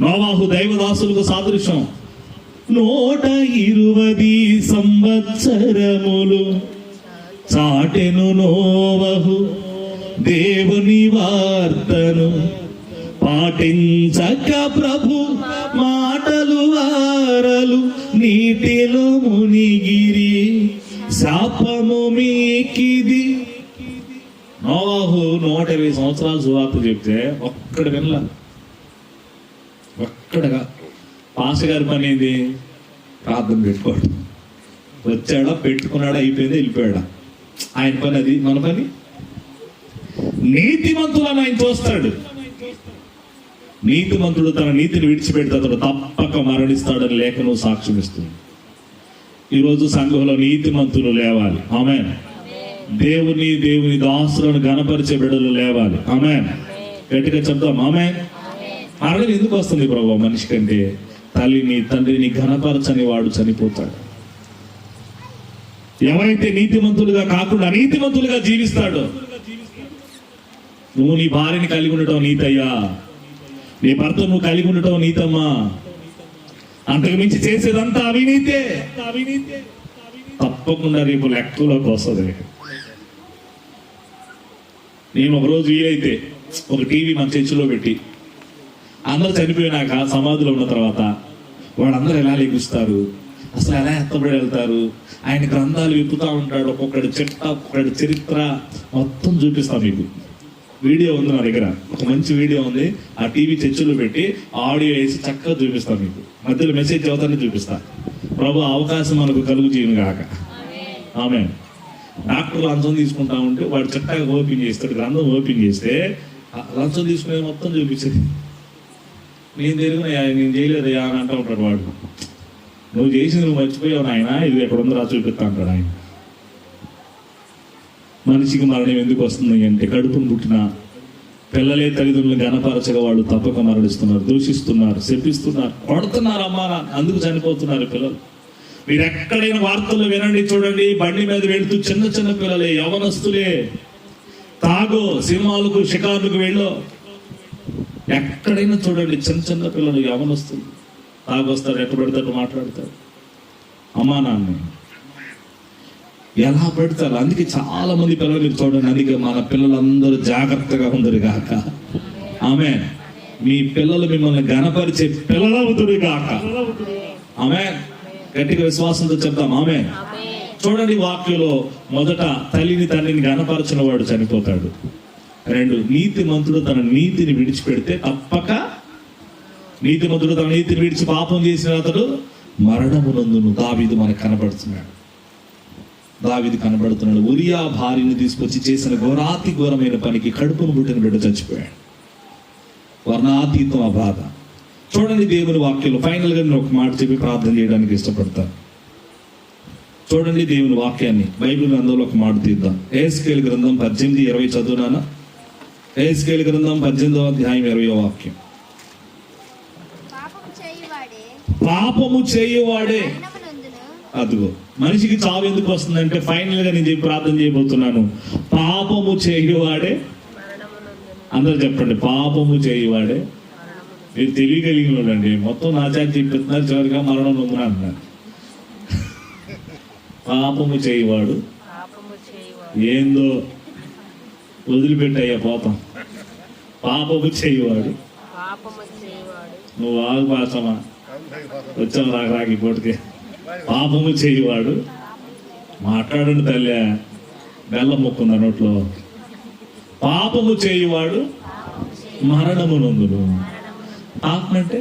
నోవాహు దైవదాసులకు సాదృశ్యం. 120 సంవత్సరములు చాటెను నోవహు దేవుని వార్తను, పాటించక ప్రభు మాటలు వారలు నీటిలో మునిగిరి, శాపము మీకిది. నోవాహు 120 సంవత్సరాలు సువార్త చెప్తే ఒక్కడు వినలా. ఒక్కడగా పాస్ గారి పని ఏంది? ప్రార్థన పెట్టుకోవడం. వచ్చాడా, పెట్టుకున్నాడా, అయిపోయింది, వెళ్ళిపోయాడా. ఆయన పని అది. మన పని నీతిమంతులను ఆయన చూస్తాడు. నీతిమంతుడు తన నీతిని విడిచిపెడితే అతడు తప్పక మరణిస్తాడని లేఖనం సాక్ష్యం ఇస్తుంది. ఈరోజు సంఘంలో నీతిమంతులు లేవాలి. ఆమేన్. దేవుని దాసులను గణపరిచే బిడ్డలు లేవాలి. ఆమేన్. గట్టిగా చెప్తాం ఆమేన్. మరణం ఎందుకు వస్తుంది ప్రభు? మనిషి కంటే తల్లిని తండ్రిని ఘనపరచని వాడు చనిపోతాడు. ఎవరైతే నీతిమంతులుగా కాకుండా అనీతిమంతులుగా జీవిస్తాడో, నువ్వు నీ భార్యని కలిగి ఉండటం నీతయ్యా, నీ భర్త నువ్వు కలిగి ఉండటం నీతమ్మా, అంతకు మించి చేసేదంతా అవినీతే. తప్పకుండా రేపు లెక్కలోకి వస్తుంది. నేను ఒకరోజు వీలైతే ఒక టీవీ మన చర్చిలో పెట్టి అందరూ చనిపోయినాక సమాధిలో ఉన్న తర్వాత వాళ్ళందరూ ఎలా లెగుస్తారు, అసలు ఎలా ఎత్తబడి వెళ్తారు, ఆయన గ్రంథాలు విప్పుతూ ఉంటాడు, ఒక్కొక్కటి చెట్ట, ఒక్కొక్కటి చరిత్ర మొత్తం చూపిస్తాం. మీకు వీడియో ఉంది నా దగ్గర, ఒక మంచి వీడియో ఉంది. ఆ టీవీ చర్చిలో పెట్టి ఆడియో వేసి చక్కగా చూపిస్తాం. మీకు మధ్యలో మెసేజ్ చదువుతానే చూపిస్తా. ప్రభు అవకాశం మనకు కలుగు చేయను గాక. ఆమె డాక్టర్ లంచం తీసుకుంటా ఉంటే వాడు చక్కగా ఓపెన్ చేస్తాడు, గ్రంథం ఓపెన్ చేస్తే లంచం తీసుకునే మొత్తం చూపించేది. నేను తెలియనయ్యా, నేను చేయలేదయ్యా అని అంటూ ఉంటాడు వాడు. నువ్వు చేసింది నువ్వు మర్చిపోయావు నాయన, ఇది ఎక్కడ ఉందో రా చూపిస్తా అంటాడు ఆయన. మనిషికి మరణం ఎందుకు వస్తుంది అంటే, కడుపును పుట్టిన పిల్లలే తల్లిదండ్రులు గణపరచగా వాళ్ళు తప్పక మరణిస్తున్నారు, దూషిస్తున్నారు, శపిస్తున్నారు, కొడుతున్నారు అమ్మా, అందుకు చనిపోతున్నారు పిల్లలు. మీరు ఎక్కడైనా వార్తలు వినండి, చూడండి, బండి మీద వెళ్తూ చిన్న చిన్న పిల్లలే, యవనస్తులే, తాగో, సినిమాలకు, షికారులకు వెళ్ళో, ఎక్కడైనా చూడండి చిన్న చిన్న పిల్లలు, యవనస్తులు తాగొస్తారు, ఎక్కడ పెడతారు, మాట్లాడతారు, అమ్మా నాన్న ఎలా పెడతారు. అందుకే చాలా మంది పిల్లలు మీరు చూడండి. అందుకే మన పిల్లలందరూ జాగ్రత్తగా ఉండరు గాక. ఆమె మీ పిల్లలు మిమ్మల్ని గణపరిచే పిల్లలవుతురు గాక. ఆమె గట్టిగా విశ్వాసంతో చెప్తాం. ఆమె చూడండి, వాక్యంలో మొదట తల్లిని తండ్రిని గణపరచిన వాడు చనిపోతాడు. 2, నీతిమంతుడు తన నీతిని విడిచిపెడితే తప్పక, నీతిమంతుడు తన నీతిని విడిచి పాపం చేసిన అతడు మరణమునందును. దావీదు మనకు కనబడుతున్నాడు. దావీదు కనబడుతున్నాడు. ఉరియా భార్యను తీసుకొచ్చి చేసిన ఘోరాతి ఘోరమైన పనికి కడుపును పుట్టిన బిడ్డ చచ్చిపోయాడు. వర్ణాతీతం ఆ బాధ. చూడండి దేవుని వాక్యంలో ఫైనల్ గా నేను ఒక మాట చెప్పి ప్రార్థన చేయడానికి ఇష్టపడతాను. చూడండి దేవుని వాక్యాన్ని, బైబిల్ గ్రంథంలో ఒక మాట తీద్దాం. యెహెజ్కేలు గ్రంథం 18:20 చదువునానా? యెహెజ్కేలు గ్రంథం 18వ అధ్యాయం 20వ వాక్యం. పాపము చేయువాడే. అదిగో మనిషికి చావు ఎందుకు వస్తుందంటే, ఫైనల్ గా నేను చెప్పి ప్రార్థన చేయబోతున్నాను. పాపము చేయువాడే. అందరూ చెప్పండి, పాపము చేయువాడే. మీరు తెలియగలిగిన వాళ్ళండి, మొత్తం నాచారి చెప్పిస్తున్నారు, చివరిగా మరణం నొందున అంటున్నారు. పాపము చేయువాడు ఏందో వదిలిపెట్టయ్యా పోతాం. పాపము చేయువాడు. నువ్వు ఆగు పాసమా, వచ్చావు రాకి పోటుకే. పాపము చేయువాడు. మాట్లాడండి తల్లి, బెల్లం మొక్కుందా నోట్లో. పాపము చేయువాడు మరణము నొందును. పాపం అంటే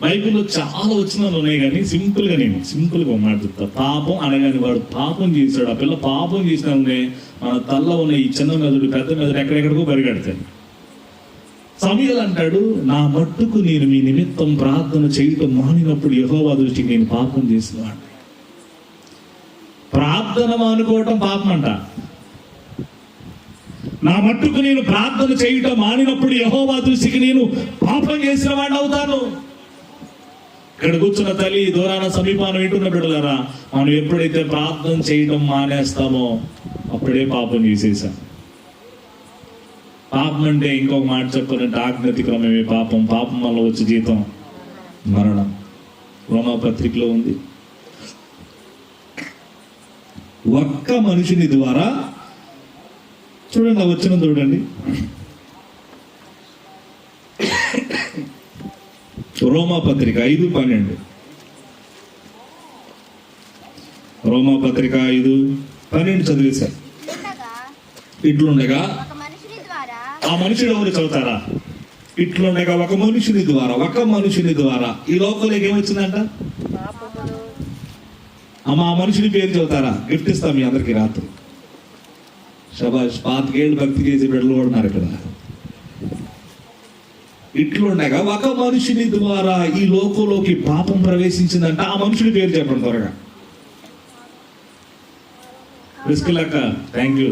బైబిల్లో చాలా వచనాలు ఉన్నాయి, కానీ నేను సింపుల్గా మాట్లాడుతా. పాపం అనగానే వాడు పాపం చేశాడు, ఆ పిల్ల పాపం చేసినానే మన తల్ల ఉన్న ఈ చిన్న మెదడు పెద్ద మెదడు ఎక్కడెక్కడికో పరిగెడతాయి. సమూయేలు అంటాడు, నా మట్టుకు నేను మీ నిమిత్తం ప్రార్థన చేయటం మానినప్పుడు యెహోవా దృష్టికి నేను పాపం చేసినవాడు. ప్రార్థన మానుకోవటం పాపం అంట. నా మట్టుకు నేను ప్రార్థన చేయటం మానినప్పుడు యెహోవా దృష్టికి నేను పాపం చేసిన వాడిని అవుతాను. ఇక్కడ కూర్చున్న తల్లి, దూరాన సమీపాన వింటున్న బిడ్డలారా, మనం ఎప్పుడైతే ప్రార్థన చేయటం మానేస్తామో అప్పుడే పాపం చేసేసాం. పాపం అంటే ఇంకొక మాట చెప్పాలంటే ఆజ్ఞాతిక్రమమే పాపం. పాపం వల్ల వచ్చే జీతం మరణం. రోమా పత్రికలో ఉంది, ఒక్క మనుషుని ద్వారా, చూడండి ఆ వచనం చూడండి, రోమా పత్రిక 5:12. రోమా పత్రిక 5 12 చదివేశారు. ఇట్లుండగా ఆ మనుషుడు ఎవరు చదువుతారా? ఇట్లుండగా ఒక మనుషుని ద్వారా ఈ లోకంలోకి ఏమొచ్చిందంట? అమ్మ ఆ మనుషుని పేరు చదువుతారా? గిఫ్ట్ ఇస్తాం మీ అందరికి రాత్రి. శబాష్, 5 ఏళ్ళు భక్తి చేసి బిడ్డలు కూడా ఉన్నారు ఇక్కడ. ఇట్లుండగా ఒక మనుషుని ద్వారా ఈ లోకంలోకి పాపం ప్రవేశించిందంట. ఆ మనుషుని పేరు చెప్పండి త్వరగా. రిస్కిలక్క, thank you,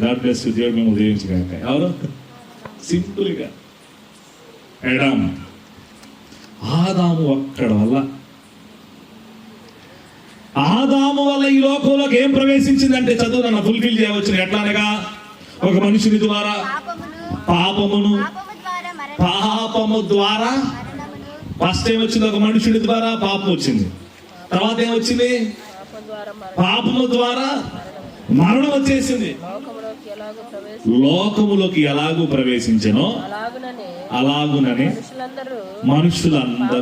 god bless you, దేవుడు మేము ఉదయించగాక. ఎవరు? సింపుల్ గా ఎడాము. ఆదాము వల్ల ఈ లోకంలోకి ఏం ప్రవేశించిందంటే, చదువు నన్ను ఫుల్ఫిల్ చేయవచ్చు. ఎట్లానగా ఒక మనుషుని ద్వారా పాపము ద్వారా ఫస్ట్ ఏమొచ్చింది? ఒక మనుషుడి ద్వారా పాపం వచ్చింది. తర్వాత ఏమొచ్చింది? పాపము ద్వారా మరణం వచ్చేసింది. లోకములోకి ఎలాగూ ప్రవేశించనో అలాగుననే మనుషులందరూ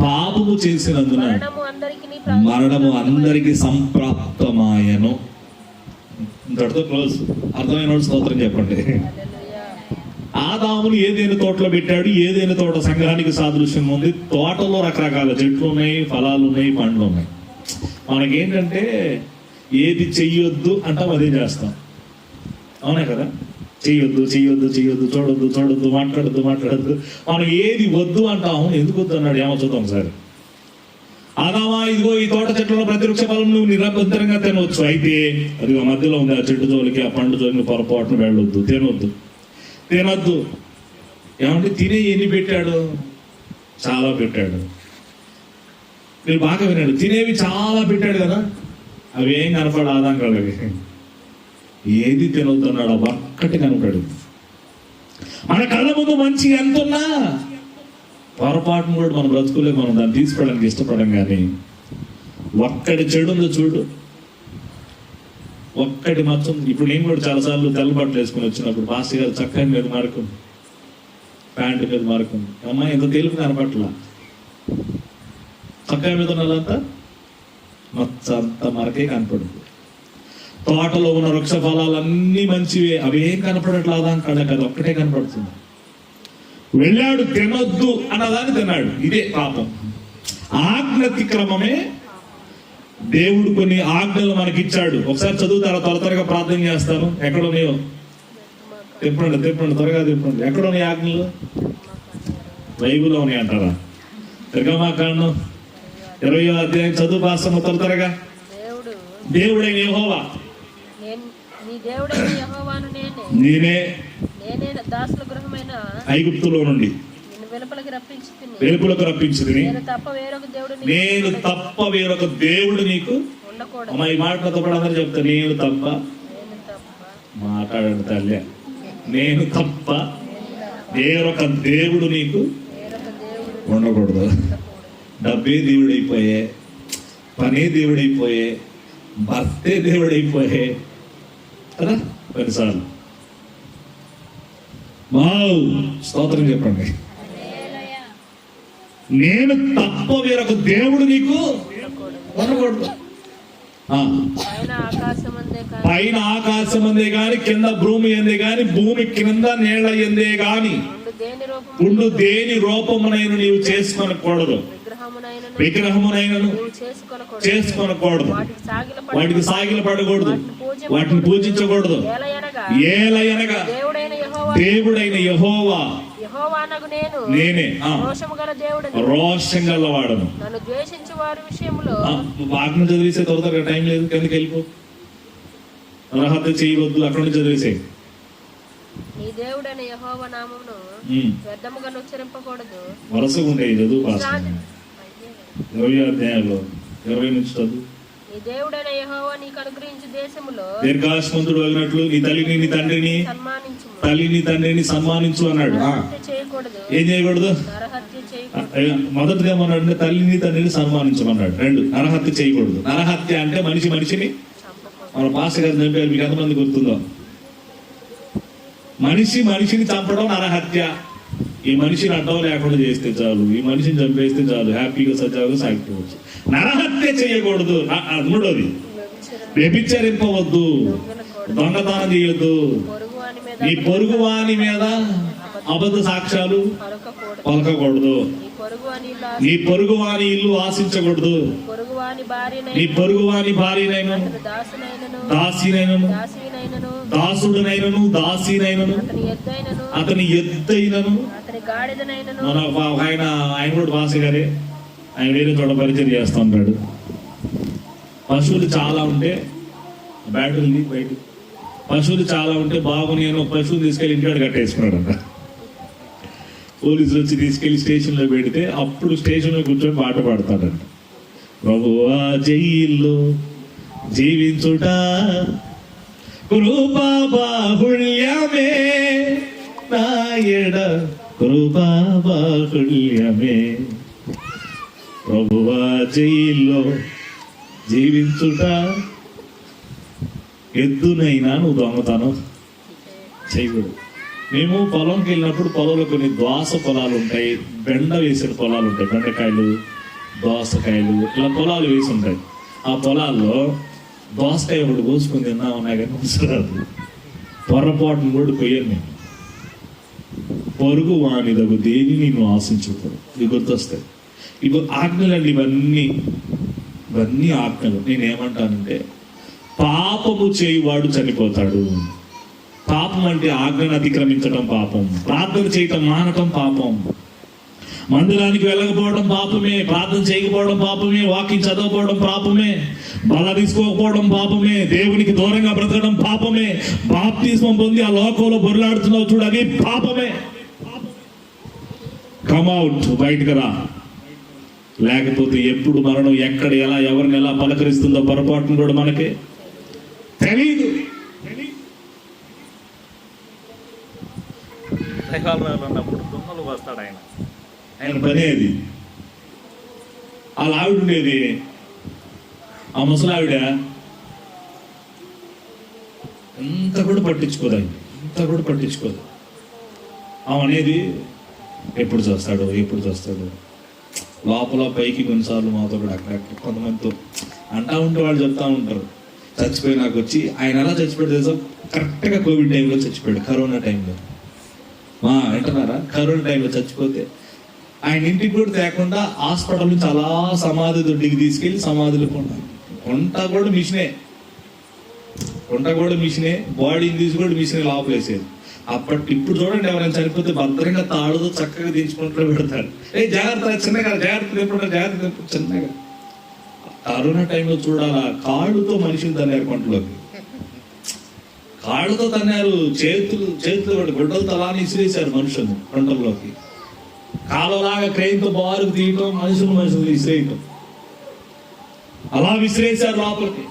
పాపము చేసినందున మరణము అందరికి సంప్రాప్తమాయను. ఇంతటితో క్లోజ్. అర్థమైన స్తోత్రం చెప్పండి. ఆదామును ఏదైనా తోటలో పెట్టాడు. ఏదైనా తోట సంఘానికి సాదృశ్యంగా ఉంది. తోటలో రకరకాల చెట్లు ఉన్నాయి, ఫలాలు ఉన్నాయి, పండ్లు ఉన్నాయి. మనకేంటంటే ఏది చెయ్యొద్దు అంటాం, అదే చేస్తాం. అవునా కదా? చెయ్యొద్దు, చూడొద్దు, మాట్లాడద్దు. మనం ఏది వద్దు అంటాం. ఎందుకు వద్దు అన్నాడు? ఏమో చూద్దాం ఒకసారి. ఆదామా, ఇదిగో ఈ తోట చెట్లలో ప్రతి వృక్ష ఫలం నువ్వు నిరభ్యంతరంగా తినవచ్చు. అయితే అదిగో మధ్యలో ఉంది ఆ చెట్టు జోలికి, ఆ పండు జోలికి పొరపాటును వెళ్ళొద్దు, తినొద్దు. ఏమంటే తినే ఎన్ని పెట్టాడు? చాలా పెట్టాడు. మీరు బాగా వినండి, తినేవి చాలా పెట్టాడు కదా, అవి ఏం కనపడు ఆదాం కలవి. ఏది తినొద్దు అన్నాడు, ఒక్కటి కనపడు. మన కళ్ళ ముందు మంచి ఎంత ఉన్నా పొరపాటును కూడా మనం బ్రతుకులే, మనం దాన్ని తీసుకోవడానికి ఇష్టపడం. కానీ ఒక్కటి చెడు ఉందో చూడు, ఒక్కటి మొత్తం. ఇప్పుడు నేను కూడా చాలాసార్లు తెల్లబట్టలు వేసుకుని వచ్చినప్పుడు మాస్టర్ గారు చక్కగా మీద మారుకుంది, ప్యాంటు మీద మారుకుంది. అమ్మాయి ఎంత తేలిక కనపట్ల, చక్కగా మీద ఉన్నదంతా మొత్తం మరకే కనపడుతుంది. తోటలో ఉన్న వృక్ష ఫలాలన్నీ మంచివే, అవేం కనపడట్లేదా కళ్ళకి, అది ఒక్కటే కనపడుతుంది. వెళ్ళాడు, తినొద్దు అన్నదాన్ని తిన్నాడు. ఇదే పాపం. ఆజ్ఞాతిక్రమమే. దేవుడు కొన్ని ఆజ్ఞలు మనకిచ్చాడు. ఒకసారి చదువుతారా? త్వరగా ప్రార్థన చేస్తాను. ఎక్కడున్నాయో తిప్పండి, త్వరగా తిప్పండి. ఎక్కడున్నాయి ఆజ్ఞలు? బైబిల్లో ఉన్నాయి అంటారా? నిర్గమాకాండం 20వ అధ్యాయం చదువు పాసము త్వరగా. దేవుడైన యెహోవా, నేనే ఐగుప్తులో నుండి వెలుపలకు రప్పించింది. నేను తప్ప వేరొక దేవుడు నీకు. అమ్మా, ఈ మాటలతో కూడా అందరూ చెప్తా, నేను తప్ప. మాట్లాడండి తల్లి. నేను తప్ప వేరొక దేవుడు నీకు ఉండకూడదు. డబ్బే దేవుడైపోయే, పనే దేవుడైపోయే, భర్తే దేవుడైపోయే కదా కొన్నిసార్లు. స్తోత్రం చెప్పండి. నేను తప్ప వేరొక దేవుడు నీకు ఉండకూడదు. పైన ఆకాశం అందే గాని, కింద భూమి అందే గాని, భూమి కింద నేల ఎందే గాని ఉండు దేని రూపమునైన నీవు చేసుకొనకూడదు, విగ్రహమునైనను చేసుకొనకూడదు, వాటికి సాగిలపడకూడదు, వాటిని పూజించకూడదు. ఏలయనగా దేవుడైన యెహోవా నేనే రోషం గలవాడను. ఆజ్ఞ చదివేసే త్వరగా, టైం లేదు, కిందకి వెళ్ళిపో. అర్హత చేయవద్దు, అక్కడ నుంచి చదివేసే. నీ దేవుడైన యెహోవా నామమును వ్యర్థముగా ఉచ్చరింపకూడదు. వరుసగా ఉండేది చదువు. 20వ అధ్యాయంలో 20 నుంచి చదువు. నీ దేవుడైన యెహోవా నీకు అనుగ్రహించు దేశములో దీర్ఘాయుష్మంతుడు అగినట్లు నీ తల్లిని నీ తండ్రిని సన్మానించు అన్నాడు. ఏం చేయకూడదు? మొదటిగా ఏమన్నాడు? తల్లిని తండ్రిని సన్మానించమన్నాడు. 2, నరహత్య చేయకూడదు. నరహత్య అంటే మనిషిని మన పాస్టర్ గారు చంపారు. మీకు ఎంతమంది గుర్తుందో? మనిషిని చంపడం నరహత్య. ఈ మనిషిని అడ్డం లేకుండా చేస్తే చాలు, ఈ మనిషిని చంపేస్తే చాలు, హ్యాపీగా సజావుగా సాగిపోవచ్చు. నరహత్య చేయకూడదు. 3వది వ్యభిచరింపవద్దు, దొంగతనం చేయొద్దు, పొరుగువాని మీద నీ పొరుగు వాని మీద అబద్ధ సాక్ష్యాలు పలుకకూడదు. పలకకూడదు, నీ పొరుగువాని ఇల్లు నీ పొరుగు వాని ఇల్లు ఆశించకూడదు, పొరుగువాని భార్యనైన నీ పొరుగు వాని భార్యనైనను దాసునైనను దాసినైనను దాసినైనను దాసుడునైనను దాసినైనను అతని ఎద్దైనను అతని ఎద్దైనను. అతని గాడిదనైనను మన ఆయన కూడా భాష గారే, ఆయన వేరే చోట పరిచయం చేస్తూ ఉంటాడు. పశువులు చాలా ఉంటే బ్యాటరీ బయట పశువులు చాలా ఉంటే బాబు నేను పశువులు తీసుకెళ్ళి ఇంటికాడ కట్టేసుకున్నాడు అంట. పోలీసులు వచ్చి తీసుకెళ్లి స్టేషన్లో పెడితే అప్పుడు స్టేషన్లో కూర్చొని పాట పాడతాడంట. ప్రభువా జైల్లో జీవించుట కృపా బాహుళ్యమే, నాయడ కృపా బాహుళ్యమే. ప్రభువా జైల్లో జీవించుట, ఎద్దునైనా నువ్వు దొంగతనం చేయకూడదు. మేము పొలంకి వెళ్ళినప్పుడు పొలంలో కొన్ని దోస పొలాలు ఉంటాయి, బెండ వేసిన పొలాలు ఉంటాయి, బెండకాయలు దోసకాయలు ఇలా పొలాలు వేసి ఉంటాయి. ఆ పొలాల్లో దోసకాయ ఒకటి కోసుకుని తిన్నామన్నా కానీ ముసరాదు, పొరపాటును కూడా కొయ్యను నేను. పొరుగు వానిదగు దేనిని నువ్వు ఆశించకూడదు. ఇవి గుర్తొస్తాయి. ఇవి ఆజ్ఞలండి, ఇవన్నీ ఆజ్ఞలు. నేనేమంటానంటే పాపము చేయువాడు చనిపోతాడు. పాపం అంటే ఆజ్ఞను అతిక్రమించడం పాపం, ప్రార్థన చేయటం మానటం పాపం, మందిరానికి వెళ్ళకపోవడం పాపమే, ప్రార్థన చేయకపోవడం పాపమే, వాకింగ్ చదవకపోవడం పాపమే, బల తీసుకోకపోవడం పాపమే, దేవునికి దూరంగా బ్రతకడం పాపమే, బాప్తిస్మం పొంది ఆ లోకంలో బొర్లాడుతున్నావు చూడు, అది పాపమే. కమ్అవుట్, బయటకు రా. లేకపోతే ఎప్పుడు మరణం ఎక్కడ ఎలా ఎవరిని ఎలా పలకరిస్తుందో పొరపాటును కూడా మనకే తెలీదు. అన్నప్పుడు దొంగలు వస్తాడు ఆయన, ఆయన పనే అది. వాళ్ళ ఆవిడ ఉండేది, ఆ ముసలావిడ ఎంత కూడా పట్టించుకోదు, ఆయన ఎంత కూడా పట్టించుకోదు. ఆమె అనేది ఎప్పుడు చేస్తాడు ఎప్పుడు చేస్తాడు. లోపల పైకి కొన్నిసార్లు మాతో కూడా అక్కడక్కడ కొంతమందితో అంటా ఉంటే వాళ్ళు చెప్తా ఉంటారు. చచ్చిపోయినాకు వచ్చి ఆయన ఎలా చచ్చిపోయాడు తెలుసా? కరెక్ట్గా కోవిడ్ టైంలో చచ్చిపోయాడు, కరోనా టైంలో. వింటున్నారా? కరోనా టైంలో చచ్చిపోతే ఆయన ఇంటికి కూడా తేకుండా హాస్పిటల్ నుంచి అలా సమాధి దొడ్డికి తీసుకెళ్ళి సమాధులు కొంట కూడా మిషనే, బాడీని తీసి కూడా మిషనే లోపలేసేది. ఇప్పుడు చూడండి, ఎవరైనా చనిపోతే భద్రంగా తాడుతో చక్కగా దించుకుంటూ పెడతారు. జాగ్రత్త, చిన్నగా జాగ్రత్త చిన్నగా. కరోనా టైంలో చూడాలా, కాళ్ళతో మనిషిని తన్నారు, కొంటలోకి కాళ్ళతో తన్నారు, చేతులు గుడ్డలతో అలానే ఇసిరేశారు మనుషులు కొంటల్లోకి. కాలువలాగా క్రెయిన్తో బారుకు తీయటం, మనుషులు విసిరేయటం, అలా విసిరేశారు లోపలికి.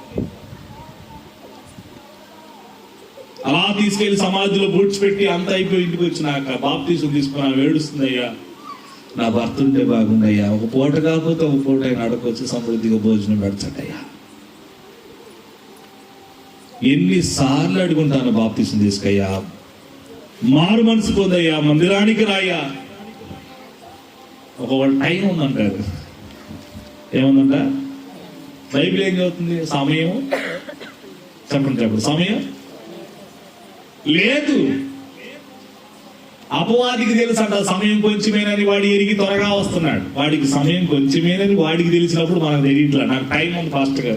అలా తీసుకెళ్లి సమాధిలో పూడ్చిపెట్టి అంత అయిపోయి ఇంటికి వచ్చినాక బాప్తీసం తీసుకున్నాను, ఏడుస్తుందయ్యా, నా భర్త ఉంటే బాగుందయ్యా, ఒక పూట కాకపోతే ఒక పూట ఆయన అడకొచ్చి సమృద్ధిగా భోజనం పెడతాడయ్యా. ఎన్నిసార్లు అడుగుంటాను బాప్తీసం తీసుకయ్యా, మారు మనసు పొందయ్యా, మందిరానికి రాయ్యా. ఒక టైం ఉందంటారు. ఏముందంట? బైబిల్ ఏం చదువుతుంది? సమయం చెప్పండి, సమయం లేదు. అపవాదికి తెలుసు అంట సమయం కొంచెమేనని, వాడు ఎరిగి త్వరగా వస్తున్నాడు. వాడికి సమయం కొంచెమేనని వాడికి తెలిసినప్పుడు మనకు తెలియట్లా. నాకు టైం ఉంది ఫాస్ట్ గా,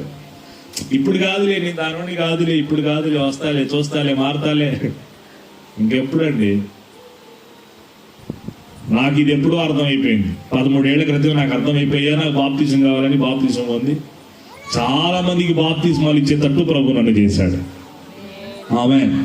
ఇప్పుడు కాదులే, నేను దాని నుండి కాదులే, ఇప్పుడు కాదులే, వస్తాలే, చూస్తాలే, మారుతాలే. ఇంకెప్పుడండి? నాకు ఇది ఎప్పుడూ అర్థమైపోయింది. 13 ఏళ్ల క్రితం నాకు అర్థమైపోయా, నాకు బాప్తిజం కావాలని బాప్తిజం ఉంది. చాలా మందికి బాప్తిజమాలు ఇచ్చేటట్టు ప్రభు నన్ను చేశాడు. ఆమేన్.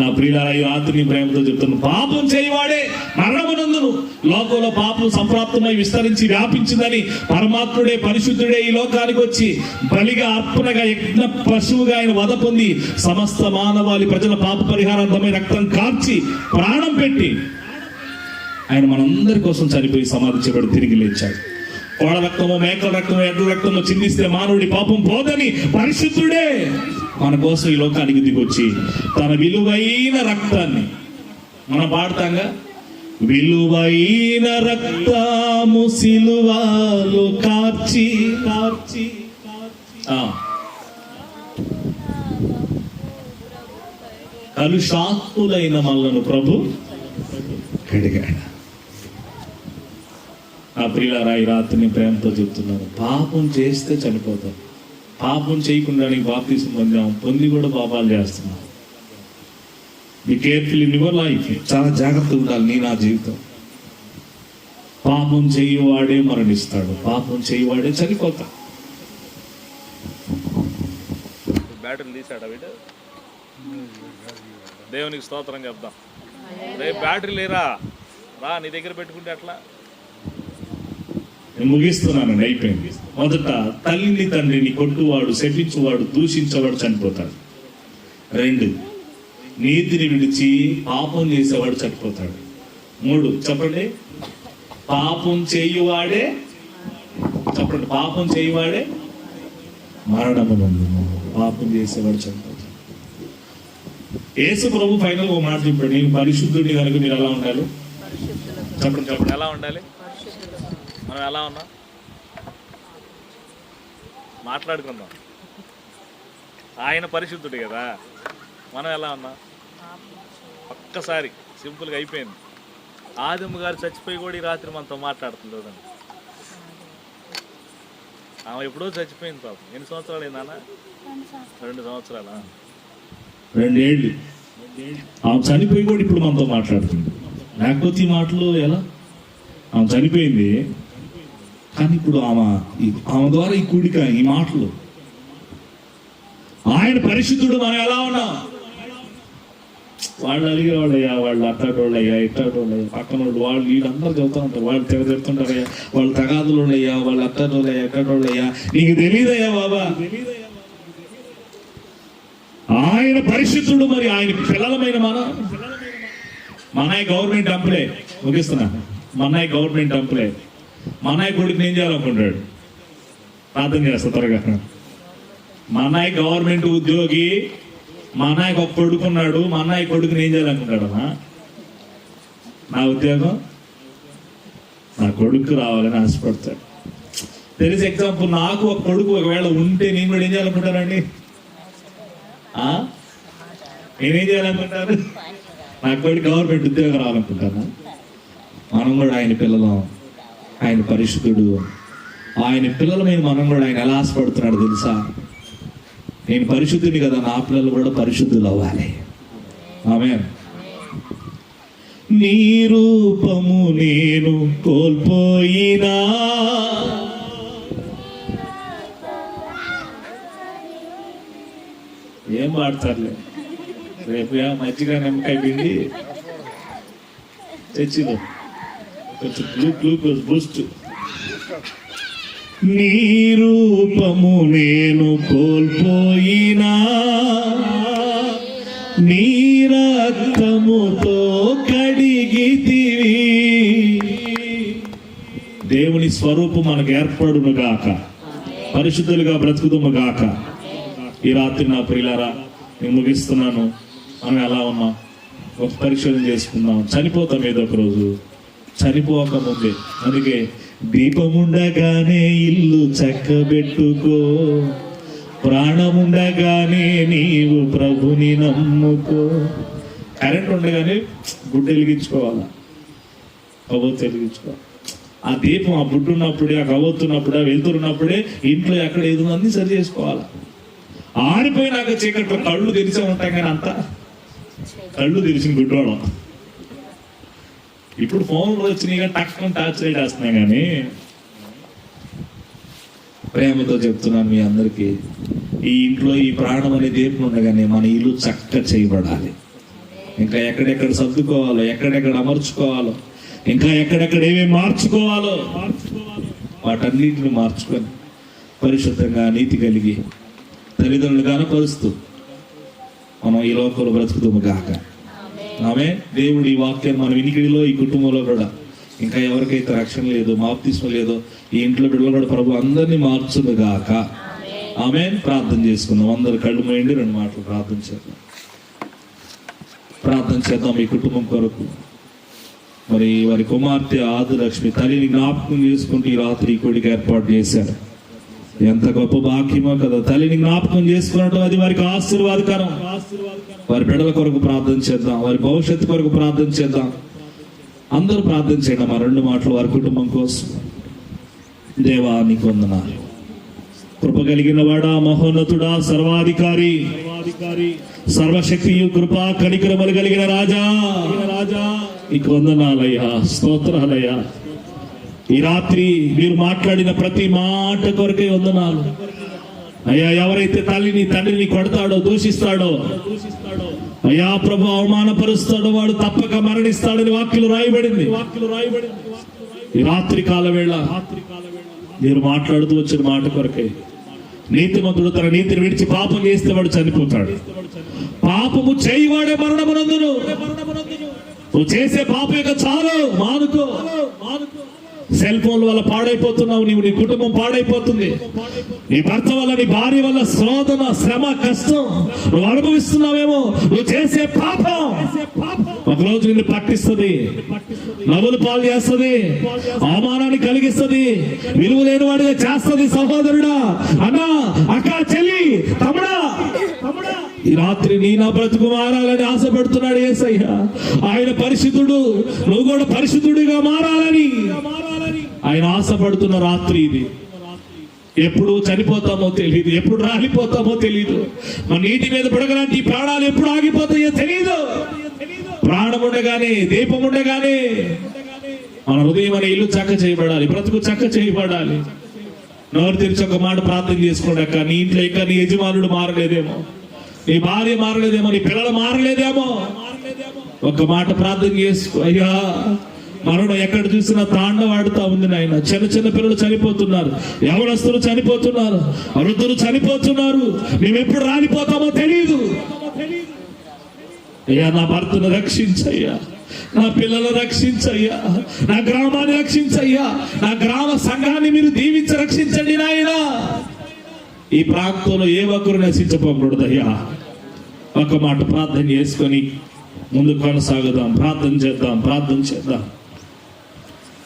నా ప్రియులారా, ఈ రాత్రి నీ ప్రేమతో చెప్తున్నాను, పాపం చేయవాడే మరణమునందును లోకంలో పాపం సంప్రాప్తమై విస్తరించి వ్యాపించిందని పరమాత్ముడే పరిశుద్ధుడే ఈ లోకానికి వచ్చి బలిగా అర్పణగా యజ్ఞ పశువుగా ఆయన వధ పొంది సమస్త మానవాళి ప్రజల పాప పరిహారార్థమై రక్తం కార్చి ప్రాణం పెట్టి ఆయన మనందరి కోసం చనిపోయి సమాధి చేయబడి తిరిగి లేచాడు. కోడ రక్తము, మేకల రక్తము, ఎడ్ల రక్తము చిందిస్తే మానవుడి పాపం పోదని పరిశుద్ధుడే మన కోసం ఈ లోకానికి దిగొచ్చి తన విలువైన రక్తాన్ని, మనం పాడతాంగా, విలువైన రక్తము సిలువలో కార్చి కలుషాత్ములైన మనలను ప్రభు కడిగాడు. ఆ ప్రియులారా, ఈ రాత్రిని ప్రేమతో చెప్తున్నాను, పాపం చేస్తే చనిపోతాం. పాపం చేయకుండా బాప్తిసం పొంది కూడా పాపాలు చేస్తున్నాం. Be careful in your life. చాలా జాగ్రత్తగా ఉండాలి నా జీవితం. పాపం చేయువాడే మరణిస్తాడు, పాపం చేయువాడే చనిపోతాడు. బ్యాటరీ తీసాడా వీడు? దేవునికి స్తోత్రం చెప్దాం. రేపు బ్యాటరీ లేరా, రా నీ దగ్గర పెట్టుకుంటే అట్లా. నేను ముగిస్తున్నానండి, అయిపోయింది. మొదట, తల్లిని తండ్రిని కొట్టువాడు, శపించువాడు, దూషించేవాడు చనిపోతాడు. 2, నీతిని విడిచి పాపం చేసేవాడు చనిపోతాడు. 3, చెప్పండి, పాపం చేయువాడే, చెప్పండి, పాపం చేయువాడే మరణము నందును. పాపం చేసేవాడు చనిపోతాడు. యేసు ప్రభు ఫైనల్ ఒక మాట చెప్పాడు, నేను పరిశుద్ధుడిని కనుక మీరు ఎలా ఉండాలి? చెప్పండి చెప్పండి, ఎలా ఉండాలి? మనం ఎలా ఉన్నాం మాట్లాడుకుందాం. ఆయన పరిశుద్ధుడు కదా, మనం ఎలా ఉన్నాం? ఒక్కసారి సింపుల్గా అయిపోయింది. ఆదిమ్మ గారు చచ్చిపోయి కూడా ఈ రాత్రి మనతో మాట్లాడుతుంది చూడండి. ఆమె ఎప్పుడో చచ్చిపోయింది పాపం. ఎన్ని సంవత్సరాలు అయిందన్న? 2 సంవత్సరాలా? 2 ఏళ్ళు. ఆమె చనిపోయి కూడా ఇప్పుడు మనతో మాట్లాడుతుంది. లేకపోతే ఈ మాటలు ఎలా? ఆమె చనిపోయింది కానీ ఇప్పుడు ఆమె ద్వారా ఈ కూడిక, ఈ మాటలు. ఆయన పరిశుద్ధుడు, మనం ఎలా ఉన్నాం? వాళ్ళు అడిగే వాళ్ళయ్యా, వాళ్ళు అట్టాటోళ్ళయ్యా, ఇట్టాటోళ్ళయ్యా, పక్కన వాళ్ళు వీళ్ళందరూ చెబుతూ ఉంటారు. వాళ్ళు తిరుగుతుంటారయ్యా, వాళ్ళు తగాదులోళ్ళయ్యా, వాళ్ళు అట్టాటోళ్ళయ్యా, ఎట్టాటోళ్ళయ్యా. నీకు తెలియదయ్యా బాబా, ఆయన పరిశుద్ధుడు. మరి ఆయన పిల్లలమైన మనయ్య గవర్నమెంట్ ఎంప్లాయ్, ముగిస్తున్నా, మనయ్య గవర్నమెంట్ ఎంప్లాయ్. మనయ్య కొడుకుని ఏం చేయాలనుకుంటాడు? ప్రార్థన చేస్తా త్వరగా. మనయ్య గవర్నమెంట్ ఉద్యోగి, మనయ్యకు ఒక కొడుకున్నాడు. మనయ్య కొడుకుని ఏం చేయాలనుకుంటాడు? నా ఉద్యోగం నా కొడుకు రావాలని ఆశపడతాడు. తెలిసి ఎగ్జాంపుల్, నాకు ఒక కొడుకు ఒకవేళ ఉంటే నేను కూడా ఏం చేయాలనుకుంటానండి? నేనేం చేయాలనుకుంటాను? నా కొడుకు గవర్నమెంట్ ఉద్యోగం రావాలనుకుంటాను. మనం కూడా ఆయన పిల్లలం, ఆయన పరిశుద్ధుడు. ఆయన పిల్లలమైన మనం కూడా ఆయన ఎలా ఆశపడుతున్నాడు తెలుసా? నేను పరిశుద్ధుని కదా, నా పిల్లలు కూడా పరిశుద్ధులు అవ్వాలి. ఆమేన్. నీ రూపము నేను కోల్పోయినా, ఏం పాడతారులే, రేపు మజ్జిగ నిమ్మకాయ పిండి చర్చిలో కొంచెం గ్లూకోజ్ బూస్ట్. నీ రూపము నేను కోల్పోయినా, నీ రక్తముతో కడిగితివి. దేవుని స్వరూపం మనకు ఏర్పడును గాక, పరిశుద్ధులుగా బ్రతుకుదుము గాక. ఈ రాత్రి నా ప్రియులారా, నేను ముగిస్తున్నాను. మనం ఎలా ఉన్నాం ఒక పరిశోధన చేసుకుందాం. చనిపోతాం ఏదో ఒక రోజు, చనిపోకముందే. అందుకే దీపముండగానే ఇల్లు చక్కబెట్టుకో, ప్రాణముండగానే నీవు ప్రభుని నమ్ముకో. కరెంట్ ఉండగానే గుడ్డ వెలిగించుకోవాలా, కవ్వొత్తు వెలిగించుకోవాలి. ఆ దీపం ఆ బుడ్డు ఉన్నప్పుడే, ఆ కవ్వొత్తున్నప్పుడే, వెళ్తున్నప్పుడే ఇంట్లో ఎక్కడ ఏదో అన్ని సరి చేసుకోవాలి. ఆరిపోయినాక చీకట్లో కళ్ళు తెరిచే ఉంటాయి కానీ అంతా కళ్ళు తెరిచిన గుడ్డోడం. ఇప్పుడు ఫోన్లు వచ్చినాయి కానీ టక్కున టార్చ్ లైట్ వేస్తున్నాయి. కానీ ప్రేమతో చెప్తున్నాను మీ అందరికీ, ఈ ఇంట్లో ఈ ప్రాణం అనే దీపం ఉండగానే మన ఇల్లు చక్కగా చేయబడాలి. ఇంకా ఎక్కడెక్కడ సర్దుకోవాలో, ఎక్కడెక్కడ అమర్చుకోవాలో, ఇంకా ఎక్కడెక్కడ ఏమేమి మార్చుకోవాలో వాటన్నిటిని మార్చుకొని పరిశుద్ధంగా నీతి కలిగి తల్లిదండ్రులు కనపరుస్తూ మనం ఈ లోకంలో బ్రతుకుతాము గాక. ఆమె దేవుడి ఈ వాక్యం మన వినికిడిలో, ఈ కుటుంబంలో కూడా ఇంకా ఎవరికైతే రక్షణ లేదో, బాప్తిస్మ లేదో, ఈ ఇంట్లో బిడ్డలు కూడా ప్రభు అందరినీ మార్చును గాక. ఆమె ప్రార్థన చేసుకుందాం. అందరు కళ్ళు మూయండి, 2 మాటలు ప్రార్థన చేద్దాం. ప్రార్థన చేద్దాం ఈ కుటుంబం కొరకు. మరి వారి కుమార్తె ఆదిలక్ష్మి తల్లిని జ్ఞాపకం చేసుకుంటూ ఈ రాత్రి కొడుకు ఏర్పాటు చేశారు. ఎంత గొప్ప భాగ్యమో కదా. తల్లిని జ్ఞాపకం చేసుకున్నట్టు అది వారికి ఆశీర్వాదకరం. వారి బిడ్డల కొరకు ప్రార్థన చేద్దాం, వారి భవిష్యత్తు కొరకు ప్రార్థన చేద్దాం. అందరూ ప్రార్థన చేయండి మా 2 మాటలు వారి కుటుంబం కోసం. దేవా నీకు వందనాలు. కృప కలిగిన వాడా, మహోన్నతుడా, సర్వాధికారి, సర్వశక్తియు కృపా కనికరములు కలిగిన రాజా నీకు వందనాలయ్యా, స్తోత్రాలయ్యా. ఈ రాత్రి మీరు మాట్లాడిన ప్రతి మాట కొరకే వందనాలు అయ్యా. ఎవరైతే తల్లిని తండ్రిని కొడతాడో, దూషిస్తాడో అయ్యా ప్రభు, అవమానపరుస్తాడో వాడు తప్పక మరణిస్తాడని వాక్యం రాయబడింది. ఈ రాత్రి కాల వేళ మీరు మాట్లాడుతూ వచ్చిన మాట కొరకే. నీతిమంతుడు తన నీతిని విడిచి పాపం చేస్తే వాడు చనిపోతాడు. పాపము చేయవాడే మరణమునందును. నువ్వు చేసే పాపం యొక్క చాలు, మానుకో. సెల్ ఫోన్ వల్ల పాడైపోతున్నావు నీవు, నీ కుటుంబం పాడైపోతుంది. నీ భర్త వల్ల, నీ భార్య వల్ల శోధన, శ్రమ, కష్టం నువ్వు అనుభవిస్తున్నావేమో. నువ్వు చేసే పాపం ఒకరోజు నిన్ను పట్టిస్తుంది, నవ్వులు పాలు చేస్తుంది, అవమానాన్ని కలిగిస్తుంది, విలువ లేని వాడిగా చేస్తుంది. సహోదరుడా, అన్నా, అక్క, చెల్లి, తమ్ముడా, ఈ రాత్రి నీ నా బ్రతుకు మారాలని ఆశపడుతున్నాడు యేసయ్య. ఆయన పరిశుద్ధుడు, నువ్వు కూడా పరిశుద్ధుడిగా మారాలని ఆయన ఆశపడుతున్న రాత్రి ఇది. ఎప్పుడు చనిపోతామో తెలియదు, ఎప్పుడు రాలిపోతామో తెలియదు. మన నీటి మీద పడగలాంటి ఈ ప్రాణాలు ఎప్పుడు ఆగిపోతాయో తెలియదు. ప్రాణం ఉండగానే, దీపం ఉండగానే మన హృదయం అనే ఇల్లు చక్క చేయబడాలి, బ్రతుకు చక్క చేయబడాలి. నోరు తెరిచి ఒక మాట ప్రార్థన చేసుకోండి. అక్క, నీ ఇంట్లో ఇంకా నీ యజమానుడు మారలేదేమో, నీ భార్య మారలేదేమో, నీ పిల్లలు మారలేదేమో. ఒక మాట ప్రార్థన చేసుకో. అయ్యా, మరణం ఎక్కడ చూసినా తాండవాడుతా ఉంది నాయన. చిన్న చిన్న పిల్లలు చనిపోతున్నారు, యవనస్తులు చనిపోతున్నారు, వృద్ధులు చనిపోతున్నారు. మేము ఎప్పుడు రాలిపోతామో తెలియదు. అయ్యా, నా భర్తను రక్షించయ్యా, నా పిల్లలను రక్షించయ్యా, నా గ్రామాన్ని రక్షించయ్యా, నా గ్రామ సంఘాన్ని మీరు దీవించి రక్షించండి నాయన. ఈ ప్రాంతంలో ఏ ఒక్కరు నశించకూడదయ్యా. ఒక మాట ప్రార్థన చేసుకొని ముందు కొనసాగుదాం. ప్రార్థన చేద్దాం.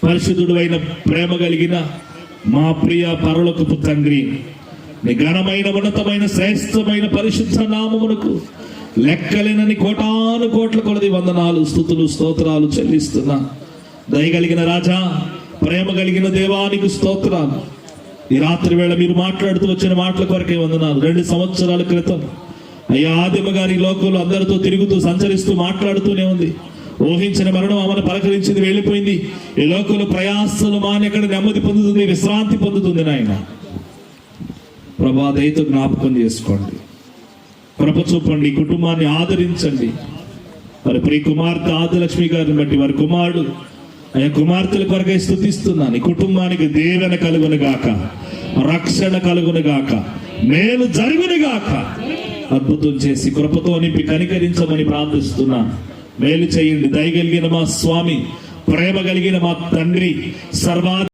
పరిశుద్ధుడు అయిన, ప్రేమ కలిగిన మా ప్రియ పరలోకపు తండ్రి, నీ ఘనమైన, ఉన్నతమైన, శ్రేష్టమైన పరిశుద్ధ నామమునకు లెక్కలేనని కోటాను కోట్ల కొలది వందనాలు, స్తుతులు, స్తోత్రాలు చెల్లిస్తున్నా. దయగలిగిన రాజా, ప్రేమ కలిగిన దేవానికి స్తోత్రాలు. ఈ రాత్రి వేళ మీరు మాట్లాడుతూ వచ్చిన మాటల కొరకే వందనాలు. 2 సంవత్సరాల క్రితం అయ్యా ఆదిమ గారి లోకంలో అందరితో తిరుగుతూ సంచరిస్తూ మాట్లాడుతూనే ఉంది. ఊహించిన మరణం ఆమెను పలకరించింది, వెళ్ళిపోయింది. ఈ లోకంలో ప్రయాసలు మాని ఎక్కడ నెమ్మది పొందుతుంది, విశ్రాంతి పొందుతుంది నాయన. ప్రభా, దయతో జ్ఞాపకం చేసుకోండి, కృప చూపండి, కుటుంబాన్ని ఆదరించండి. వారి ప్రియ కుమార్తె ఆదిలక్ష్మి గారిని బట్టి వారి కుమారుడు అయ్యా కుమార్తెల కొరకై స్తుతిస్తున్నాను. ఈ కుటుంబానికి దీవెన కలుగును గాక, రక్షణ కలుగును గాక, మేలు జరుగును గాక. అద్భుతం చేసి కృపతో నింపి కనికరించమని ప్రార్థిస్తున్నా. మేలు చేయండి. దయగలిగిన మా స్వామి, ప్రేమ కలిగిన మా తండ్రి, సర్వా